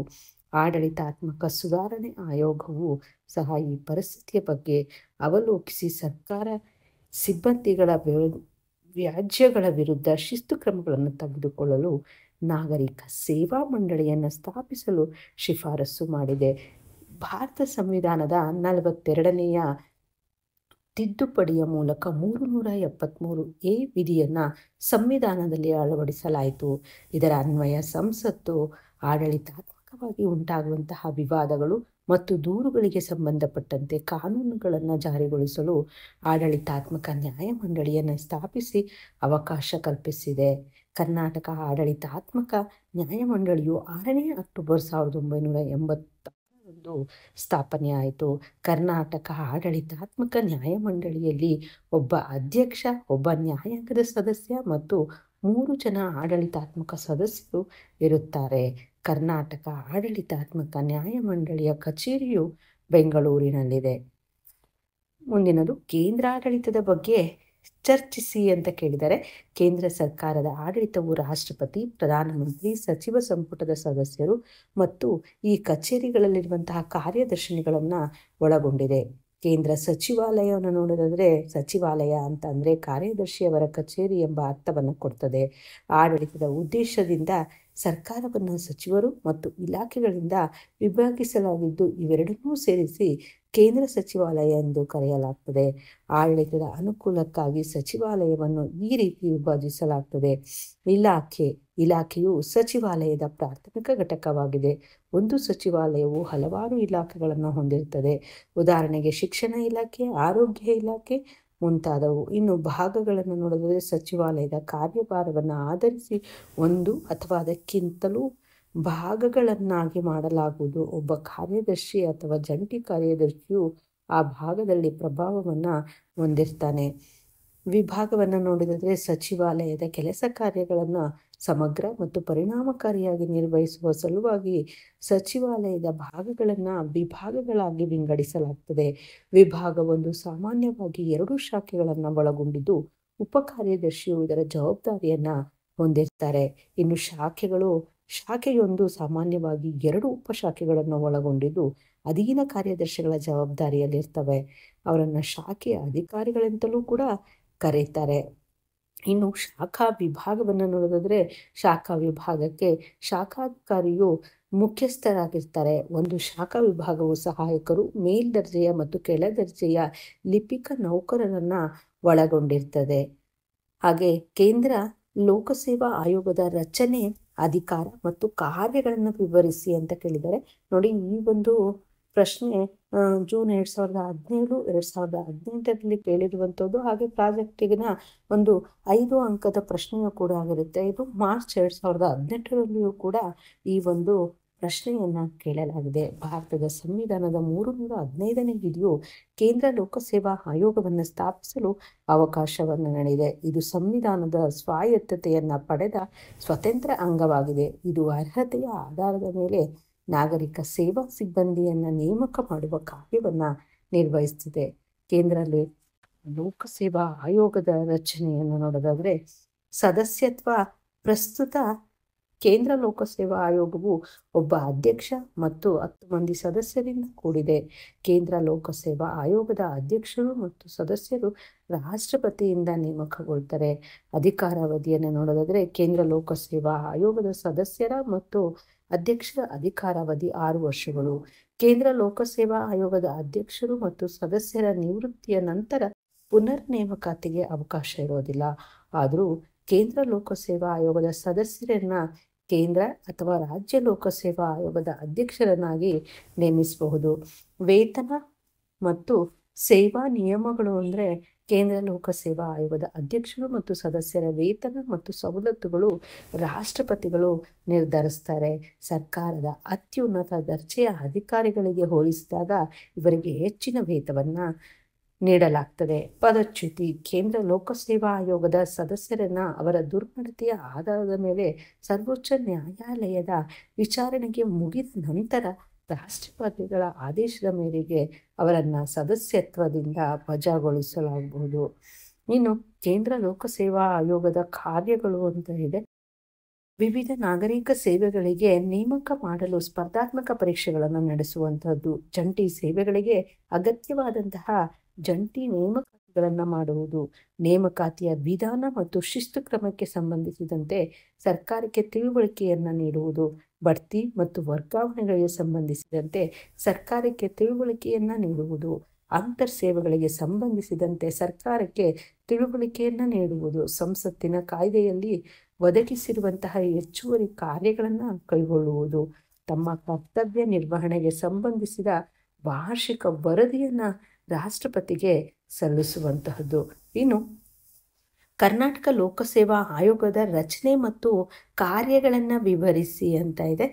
ಆಡಳಿತಾತ್ಮಕ ಸುಧಾರಣೆ ಆಯೋಗವು ಸಹ ಈ ಪರಿಸ್ಥಿತಿಯ ಬಗ್ಗೆ ಅವಲೋಕಿಸಿ ಸರ್ಕಾರ ಸಿಬ್ಬಂದಿಗಳ ವ್ಯಾಜ್ಯಗಳ ವಿರುದ್ಧ ಶಿಸ್ತು ಕ್ರಮಗಳನ್ನು ತೆಗೆದುಕೊಳ್ಳಲು ನಾಗರಿಕ ಸೇವಾ ಮಂಡಳಿಯನ್ನು ಸ್ಥಾಪಿಸಲು ಶಿಫಾರಸು ಮಾಡಿದೆ. ಭಾರತ ಸಂವಿಧಾನದ 42ನೇಯ ತಿದ್ದುಪಡಿಯ ಮೂಲಕ 373A ವಿಧಿಯನ್ನು ಸಂವಿಧಾನದಲ್ಲಿ ಅಳವಡಿಸಲಾಯಿತು. ಇದರ ಅನ್ವಯ ಸಂಸತ್ತು ಆಡಳಿತಾತ್ಮಕವಾಗಿ ಉಂಟಾಗುವಂತಹ ವಿವಾದಗಳು ಮತ್ತು ದೂರುಗಳಿಗೆ ಸಂಬಂಧಪಟ್ಟಂತೆ ಕಾನೂನುಗಳನ್ನು ಜಾರಿಗೊಳಿಸಲು ಆಡಳಿತಾತ್ಮಕ ನ್ಯಾಯಮಂಡಳಿಯನ್ನು ಸ್ಥಾಪಿಸಿ ಅವಕಾಶ ಕಲ್ಪಿಸಿದೆ. ಕರ್ನಾಟಕ ಆಡಳಿತಾತ್ಮಕ ನ್ಯಾಯಮಂಡಳಿಯು 6ನೇ ಅಕ್ಟೋಬರ್ 1986ರಂದು ಸ್ಥಾಪನೆಯಾಯಿತು. ಕರ್ನಾಟಕ ಆಡಳಿತಾತ್ಮಕ ನ್ಯಾಯಮಂಡಳಿಯಲ್ಲಿ ಒಬ್ಬ ಅಧ್ಯಕ್ಷ, ಒಬ್ಬ ನ್ಯಾಯಾಂಗದ ಸದಸ್ಯ ಮತ್ತು 3 ಜನ ಆಡಳಿತಾತ್ಮಕ ಸದಸ್ಯರು ಇರುತ್ತಾರೆ. ಕರ್ನಾಟಕ ಆಡಳಿತಾತ್ಮಕ ನ್ಯಾಯಮಂಡಳಿಯ ಕಚೇರಿಯು ಬೆಂಗಳೂರಿನಲ್ಲಿದೆ. ಮುಂದಿನದು ಕೇಂದ್ರಾಡಳಿತದ ಬಗ್ಗೆ ಚರ್ಚಿಸಿ ಅಂತ ಕೇಳಿದರೆ, ಕೇಂದ್ರ ಸರ್ಕಾರದ ಆಡಳಿತವು ರಾಷ್ಟ್ರಪತಿ, ಪ್ರಧಾನಮಂತ್ರಿ, ಸಚಿವ ಸಂಪುಟದ ಸದಸ್ಯರು ಮತ್ತು ಈ ಕಚೇರಿಗಳಲ್ಲಿರುವಂತಹ ಕಾರ್ಯದರ್ಶಿಗಳನ್ನು ಒಳಗೊಂಡಿದೆ. ಕೇಂದ್ರ ಸಚಿವಾಲಯವನ್ನು ನೋಡೋದಾದರೆ, ಸಚಿವಾಲಯ ಅಂತ ಅಂದರೆ ಕಾರ್ಯದರ್ಶಿಯವರ ಕಚೇರಿ ಎಂಬ ಅರ್ಥವನ್ನು ಕೊಡ್ತದೆ. ಆಡಳಿತದ ಉದ್ದೇಶದಿಂದ ಸರ್ಕಾರವನ್ನು ಸಚಿವರು ಮತ್ತು ಇಲಾಖೆಗಳಿಂದ ವಿಭಾಗಿಸಲಾಗಿದ್ದು, ಇವೆರಡನ್ನೂ ಸೇರಿಸಿ ಕೇಂದ್ರ ಸಚಿವಾಲಯ ಎಂದು ಕರೆಯಲಾಗ್ತದೆ. ಆಡಳಿತದ ಅನುಕೂಲಕ್ಕಾಗಿ ಸಚಿವಾಲಯವನ್ನು ಈ ರೀತಿ ವಿಭಜಿಸಲಾಗ್ತದೆ. ಇಲಾಖೆಯು ಸಚಿವಾಲಯದ ಪ್ರಾಥಮಿಕ ಘಟಕವಾಗಿದೆ. ಒಂದು ಸಚಿವಾಲಯವು ಹಲವಾರು ಇಲಾಖೆಗಳನ್ನು ಹೊಂದಿರುತ್ತದೆ. ಉದಾಹರಣೆಗೆ ಶಿಕ್ಷಣ ಇಲಾಖೆ, ಆರೋಗ್ಯ ಇಲಾಖೆ ಮುಂತಾದವು. ಇನ್ನು ಭಾಗಗಳನ್ನು ನೋಡಿದರೆ ಸಚಿವಾಲಯದ ಕಾರ್ಯಭಾರವನ್ನು ಆಧರಿಸಿ ಒಂದು ಅಥವಾ ಅದಕ್ಕಿಂತಲೂ ಭಾಗಗಳನ್ನಾಗಿ ಮಾಡಲಾಗುವುದು. ಒಬ್ಬ ಕಾರ್ಯದರ್ಶಿ ಅಥವಾ ಜಂಟಿ ಕಾರ್ಯದರ್ಶಿಯು ಆ ಭಾಗದಲ್ಲಿ ಪ್ರಭಾವವನ್ನು ಹೊಂದಿರ್ತಾನೆ. ವಿಭಾಗವನ್ನು ನೋಡಿದರೆ ಸಚಿವಾಲಯದ ಕೆಲಸ ಕಾರ್ಯಗಳನ್ನು ಸಮಗ್ರ ಮತ್ತು ಪರಿಣಾಮಕಾರಿಯಾಗಿ ನಿರ್ವಹಿಸುವ ಸಲುವಾಗಿ ಸಚಿವಾಲಯದ ಭಾಗಗಳನ್ನು ವಿಭಾಗಗಳಾಗಿ ವಿಂಗಡಿಸಲಾಗ್ತದೆ. ವಿಭಾಗವೊಂದು ಸಾಮಾನ್ಯವಾಗಿ 2 ಶಾಖೆಗಳನ್ನು ಒಳಗೊಂಡಿದ್ದು ಉಪ ಕಾರ್ಯದರ್ಶಿಯು ಇದರ ಜವಾಬ್ದಾರಿಯನ್ನು ಹೊಂದಿರ್ತಾರೆ. ಇನ್ನು ಶಾಖೆಯೊಂದು ಸಾಮಾನ್ಯವಾಗಿ 2 ಉಪಶಾಖೆಗಳನ್ನು ಒಳಗೊಂಡಿದ್ದು ಅಧೀನ ಕಾರ್ಯದರ್ಶಿಗಳ ಜವಾಬ್ದಾರಿಯಲ್ಲಿರ್ತವೆ. ಅವರನ್ನು ಶಾಖೆಯ ಅಧಿಕಾರಿಗಳೆಂತಲೂ ಕೂಡ ಕರೀತಾರೆ. ಇನ್ನು ಶಾಖಾ ವಿಭಾಗವನ್ನು ನೋಡೋದಾದರೆ ಶಾಖಾ ವಿಭಾಗಕ್ಕೆ ಶಾಖಾಧಿಕಾರಿಯು ಮುಖ್ಯಸ್ಥರಾಗಿರ್ತಾರೆ. ಒಂದು ಶಾಖಾ ವಿಭಾಗವು ಸಹಾಯಕರು, ಮೇಲ್ದರ್ಜೆಯ ಮತ್ತು ಕೆಳದರ್ಜೆಯ ಲಿಪಿಕ ನೌಕರರನ್ನು ಒಳಗೊಂಡಿರ್ತದೆ. ಹಾಗೆ ಕೇಂದ್ರ ಲೋಕಸೇವಾ ಆಯೋಗದ ರಚನೆ, ಅಧಿಕಾರ ಮತ್ತು ಕಾರ್ಯಗಳನ್ನು ವಿವರಿಸಿ ಅಂತ ಕೇಳಿದ್ದಾರೆ. ನೋಡಿ, ಈ ಒಂದು ಪ್ರಶ್ನೆ ಜೂನ್ 2017, 2018ರಲ್ಲಿ ಕೇಳಿರುವಂಥದ್ದು. ಹಾಗೆ ಪ್ರಾಜೆಕ್ಟಿಗಿನ ಒಂದು 5 ಅಂಕದ ಪ್ರಶ್ನೆಯೂ ಕೂಡ ಆಗಿರುತ್ತೆ. ಇದು ಮಾರ್ಚ್ 2018ರಲ್ಲಿಯೂ ಕೂಡ ಈ ಒಂದು ಪ್ರಶ್ನೆಯನ್ನು ಕೇಳಲಾಗಿದೆ. ಭಾರತದ ಸಂವಿಧಾನದ 315ನೇ ವಿಧಿಯು ಕೇಂದ್ರ ಲೋಕಸೇವಾ ಆಯೋಗವನ್ನು ಸ್ಥಾಪಿಸಲು ಅವಕಾಶವನ್ನು ನೀಡಿದೆ. ಇದು ಸಂವಿಧಾನದ ಸ್ವಾಯತ್ತತೆಯನ್ನು ಪಡೆದ ಸ್ವತಂತ್ರ ಅಂಗವಾಗಿದೆ. ಇದು ಅರ್ಹತೆಯ ಆಧಾರದ ಮೇಲೆ ನಾಗರಿಕ ಸೇವಾ ಸಿಬ್ಬಂದಿಯನ್ನು ನೇಮಕ ಮಾಡುವ ಕಾರ್ಯವನ್ನು ನಿರ್ವಹಿಸುತ್ತದೆ. ಕೇಂದ್ರ ಲೋಕಸೇವಾ ಆಯೋಗದ ರಚನೆಯನ್ನು ನೋಡೋದಾದರೆ ಸದಸ್ಯತ್ವ. ಪ್ರಸ್ತುತ ಕೇಂದ್ರ ಲೋಕಸೇವಾ ಆಯೋಗವು ಒಬ್ಬ ಅಧ್ಯಕ್ಷ ಮತ್ತು 10 ಮಂದಿ ಸದಸ್ಯರಿಂದ ಕೂಡಿದೆ. ಕೇಂದ್ರ ಲೋಕಸೇವಾ ಆಯೋಗದ ಅಧ್ಯಕ್ಷರು ಮತ್ತು ಸದಸ್ಯರು ರಾಷ್ಟ್ರಪತಿಯಿಂದ ನೇಮಕಗೊಳ್ತಾರೆ. ಅಧಿಕಾರಾವಧಿಯನ್ನು ನೋಡೋದಾದರೆ ಕೇಂದ್ರ ಲೋಕಸೇವಾ ಆಯೋಗದ ಸದಸ್ಯರ ಮತ್ತು ಅಧ್ಯಕ್ಷರ ಅಧಿಕಾರಾವಧಿ 6 ವರ್ಷಗಳು. ಕೇಂದ್ರ ಲೋಕಸೇವಾ ಆಯೋಗದ ಅಧ್ಯಕ್ಷರು ಮತ್ತು ಸದಸ್ಯರ ನಿವೃತ್ತಿಯ ನಂತರ ಪುನರ್ ನೇಮಕಾತಿಗೆ ಅವಕಾಶ ಇರೋದಿಲ್ಲ. ಆದರೂ ಕೇಂದ್ರ ಲೋಕಸೇವಾ ಆಯೋಗದ ಸದಸ್ಯರನ್ನ ಕೇಂದ್ರ ಅಥವಾ ರಾಜ್ಯ ಲೋಕಸೇವಾ ಆಯೋಗದ ಅಧ್ಯಕ್ಷರನ್ನಾಗಿ ನೇಮಿಸಬಹುದು. ವೇತನ ಮತ್ತು ಸೇವಾ ನಿಯಮಗಳು ಅಂದರೆ ಕೇಂದ್ರ ಲೋಕಸೇವಾ ಆಯೋಗದ ಅಧ್ಯಕ್ಷರು ಮತ್ತು ಸದಸ್ಯರ ವೇತನ ಮತ್ತು ಸವಲತ್ತುಗಳು ರಾಷ್ಟ್ರಪತಿಗಳು ನಿರ್ಧರಿಸ್ತಾರೆ. ಸರ್ಕಾರದ ಅತ್ಯುನ್ನತ ದರ್ಜೆಯ ಅಧಿಕಾರಿಗಳಿಗೆ ಹೋಲಿಸಿದಾಗ ಇವರಿಗೆ ಹೆಚ್ಚಿನ ವೇತನವನ್ನು ನೀಡಲಾಗ್ತದೆ. ಪದಚ್ಯುತಿ. ಕೇಂದ್ರ ಲೋಕಸೇವಾ ಆಯೋಗದ ಸದಸ್ಯರನ್ನ ಅವರ ದುರ್ನಡತೆಯ ಆಧಾರದ ಮೇಲೆ ಸರ್ವೋಚ್ಚ ನ್ಯಾಯಾಲಯದ ವಿಚಾರಣೆಗೆ ಮುಗಿದ ನಂತರ ರಾಷ್ಟ್ರಪತಿಗಳ ಆದೇಶದ ಮೇರೆಗೆ ಅವರನ್ನು ಸದಸ್ಯತ್ವದಿಂದ ವಜಾಗೊಳಿಸಲಾಗಬಹುದು. ಇನ್ನು ಕೇಂದ್ರ ಲೋಕಸೇವಾ ಆಯೋಗದ ಕಾರ್ಯಗಳು ಅಂತ ಇದೆ. ವಿವಿಧ ನಾಗರಿಕ ಸೇವೆಗಳಿಗೆ ನೇಮಕ ಮಾಡಲು ಸ್ಪರ್ಧಾತ್ಮಕ ಪರೀಕ್ಷೆಗಳನ್ನು ನಡೆಸುವಂತಹದ್ದು. ಜಂಟಿ ಸೇವೆಗಳಿಗೆ ಅಗತ್ಯವಾದಂತಹ ಜಂಟಿ ನೇಮಕಾತಿಗಳನ್ನು ಮಾಡುವುದು. ನೇಮಕಾತಿಯ ವಿಧಾನ ಮತ್ತು ಶಿಸ್ತು ಕ್ರಮಕ್ಕೆ ಸಂಬಂಧಿಸಿದಂತೆ ಸರ್ಕಾರಕ್ಕೆ ತಿಳುವಳಿಕೆಯನ್ನು ನೀಡುವುದು. ಬಡ್ತಿ ಮತ್ತು ವರ್ಗಾವಣೆಗಳಿಗೆ ಸಂಬಂಧಿಸಿದಂತೆ ಸರ್ಕಾರಕ್ಕೆ ತಿಳುವಳಿಕೆಯನ್ನು ನೀಡುವುದು. ಅಂತರ್ ಸೇವೆಗಳಿಗೆ ಸಂಬಂಧಿಸಿದಂತೆ ಸರ್ಕಾರಕ್ಕೆ ತಿಳುವಳಿಕೆಯನ್ನು ನೀಡುವುದು. ಸಂಸತ್ತಿನ ಕಾಯ್ದೆಯಲ್ಲಿ ಒದಗಿಸಿರುವಂತಹ ಹೆಚ್ಚುವರಿ ಕಾರ್ಯಗಳನ್ನು ಕೈಗೊಳ್ಳುವುದು. ತಮ್ಮ ಕರ್ತವ್ಯ ನಿರ್ವಹಣೆಗೆ ಸಂಬಂಧಿಸಿದ ವಾರ್ಷಿಕ ವರದಿಯನ್ನು ರಾಷ್ಟ್ರಪತಿಗೆ ಸಲ್ಲಿಸುವಂತಹದ್ದು. ಇನ್ನು ಕರ್ನಾಟಕ ಲೋಕಸೇವಾ ಆಯೋಗದ ರಚನೆ ಮತ್ತು ಕಾರ್ಯಗಳನ್ನು ವಿವರಿಸಿ ಅಂತ ಇದೆ.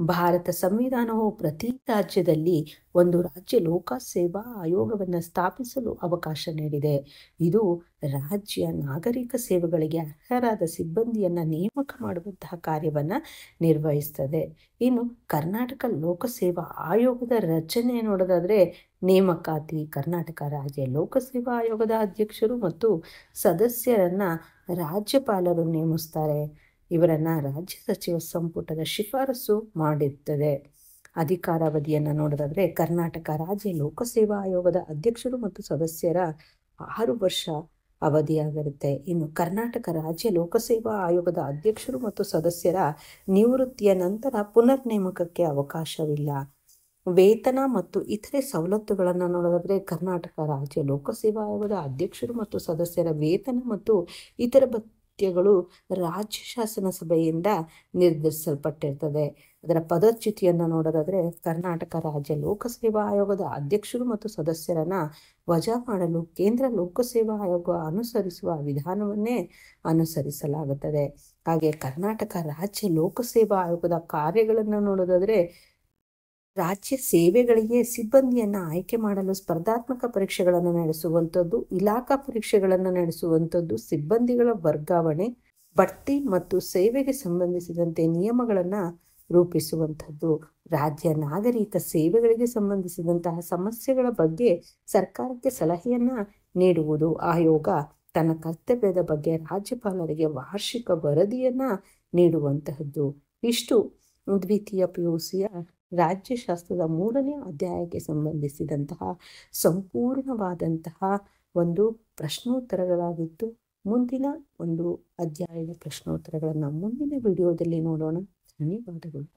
ಭಾರತ ಸಂವಿಧಾನವು ಪ್ರತಿ ರಾಜ್ಯದಲ್ಲಿ ಒಂದು ರಾಜ್ಯ ಲೋಕಸೇವಾ ಆಯೋಗವನ್ನು ಸ್ಥಾಪಿಸಲು ಅವಕಾಶ ನೀಡಿದೆ. ಇದು ರಾಜ್ಯ ನಾಗರಿಕ ಸೇವೆಗಳಿಗೆ ಅರ್ಹರಾದ ಸಿಬ್ಬಂದಿಯನ್ನು ನೇಮಕ ಮಾಡುವಂತಹ ಕಾರ್ಯವನ್ನು ನಿರ್ವಹಿಸ್ತದೆ. ಇನ್ನು ಕರ್ನಾಟಕ ಲೋಕಸೇವಾ ಆಯೋಗದ ರಚನೆ ನೋಡೋದಾದರೆ ನೇಮಕಾತಿ. ಕರ್ನಾಟಕ ರಾಜ್ಯ ಲೋಕಸೇವಾ ಆಯೋಗದ ಅಧ್ಯಕ್ಷರು ಮತ್ತು ಸದಸ್ಯರನ್ನು ರಾಜ್ಯಪಾಲರು ನೇಮಿಸ್ತಾರೆ. ಇವರನ್ನು ರಾಜ್ಯ ಸಚಿವ ಸಂಪುಟದ ಶಿಫಾರಸು ಮಾಡಿರ್ತದೆ. ಅಧಿಕಾರಾವಧಿಯನ್ನು ನೋಡೋದಾದರೆ ಕರ್ನಾಟಕ ರಾಜ್ಯ ಲೋಕಸೇವಾ ಆಯೋಗದ ಅಧ್ಯಕ್ಷರು ಮತ್ತು ಸದಸ್ಯರ 6 ವರ್ಷ ಅವಧಿಯಾಗಿರುತ್ತೆ. ಇನ್ನು ಕರ್ನಾಟಕ ರಾಜ್ಯ ಲೋಕಸೇವಾ ಆಯೋಗದ ಅಧ್ಯಕ್ಷರು ಮತ್ತು ಸದಸ್ಯರ ನಿವೃತ್ತಿಯ ನಂತರ ಪುನರ್ ನೇಮಕಕ್ಕೆ ಅವಕಾಶವಿಲ್ಲ. ವೇತನ ಮತ್ತು ಇತರೆ ಸವಲತ್ತುಗಳನ್ನು ನೋಡೋದಾದರೆ ಕರ್ನಾಟಕ ರಾಜ್ಯ ಲೋಕಸೇವಾ ಆಯೋಗದ ಅಧ್ಯಕ್ಷರು ಮತ್ತು ಸದಸ್ಯರ ವೇತನ ಮತ್ತು ಇತರ ಭತ್ಯೆಗಳು ರಾಜ್ಯ ಶಾಸನ ಸಭೆಯಿಂದ ನಿರ್ಧರಿಸಲ್ಪಟ್ಟಿರ್ತದೆ. ಅದರ ಪದಚ್ಯುತಿಯನ್ನು ನೋಡೋದಾದರೆ ಕರ್ನಾಟಕ ರಾಜ್ಯ ಲೋಕಸೇವಾ ಆಯೋಗದ ಅಧ್ಯಕ್ಷರು ಮತ್ತು ಸದಸ್ಯರನ್ನು ವಜಾ ಮಾಡಲು ಕೇಂದ್ರ ಲೋಕಸೇವಾ ಆಯೋಗ ಅನುಸರಿಸುವ ವಿಧಾನವನ್ನೇ ಅನುಸರಿಸಲಾಗುತ್ತದೆ. ಹಾಗೆ ಕರ್ನಾಟಕ ರಾಜ್ಯ ಲೋಕಸೇವಾ ಆಯೋಗದ ಕಾರ್ಯಗಳನ್ನು ನೋಡೋದಾದರೆ ರಾಜ್ಯ ಸೇವೆಗಳಿಗೆ ಸಿಬ್ಬಂದಿಯನ್ನು ಆಯ್ಕೆ ಮಾಡಲು ಸ್ಪರ್ಧಾತ್ಮಕ ಪರೀಕ್ಷೆಗಳನ್ನು ನಡೆಸುವಂಥದ್ದು, ಇಲಾಖಾ ಪರೀಕ್ಷೆಗಳನ್ನು ನಡೆಸುವಂಥದ್ದು, ಸಿಬ್ಬಂದಿಗಳ ವರ್ಗಾವಣೆ, ಬಡ್ತಿ ಮತ್ತು ಸೇವೆಗೆ ಸಂಬಂಧಿಸಿದಂತೆ ನಿಯಮಗಳನ್ನು ರೂಪಿಸುವಂಥದ್ದು, ರಾಜ್ಯ ನಾಗರಿಕ ಸೇವೆಗಳಿಗೆ ಸಂಬಂಧಿಸಿದಂತಹ ಸಮಸ್ಯೆಗಳ ಬಗ್ಗೆ ಸರ್ಕಾರಕ್ಕೆ ಸಲಹೆಯನ್ನು ನೀಡುವುದು. ಆಯೋಗ ತನ್ನ ಕರ್ತವ್ಯದ ಬಗ್ಗೆ ರಾಜ್ಯಪಾಲರಿಗೆ ವಾರ್ಷಿಕ ವರದಿಯನ್ನು ನೀಡುವಂತಹದ್ದು. ಇಷ್ಟು ದ್ವಿತೀಯ PUCಯ ರಾಜ್ಯಶಾಸ್ತ್ರದ 3ನೇ ಅಧ್ಯಾಯಕ್ಕೆ ಸಂಬಂಧಿಸಿದಂತಹ ಸಂಪೂರ್ಣವಾದಂತಹ ಒಂದು ಪ್ರಶ್ನೋತ್ತರಗಳಾಗಿತ್ತು. ಮುಂದಿನ ಒಂದು ಅಧ್ಯಾಯದ ಪ್ರಶ್ನೋತ್ತರಗಳನ್ನು ಮುಂದಿನ ವಿಡಿಯೋದಲ್ಲಿ ನೋಡೋಣ. ಧನ್ಯವಾದಗಳು.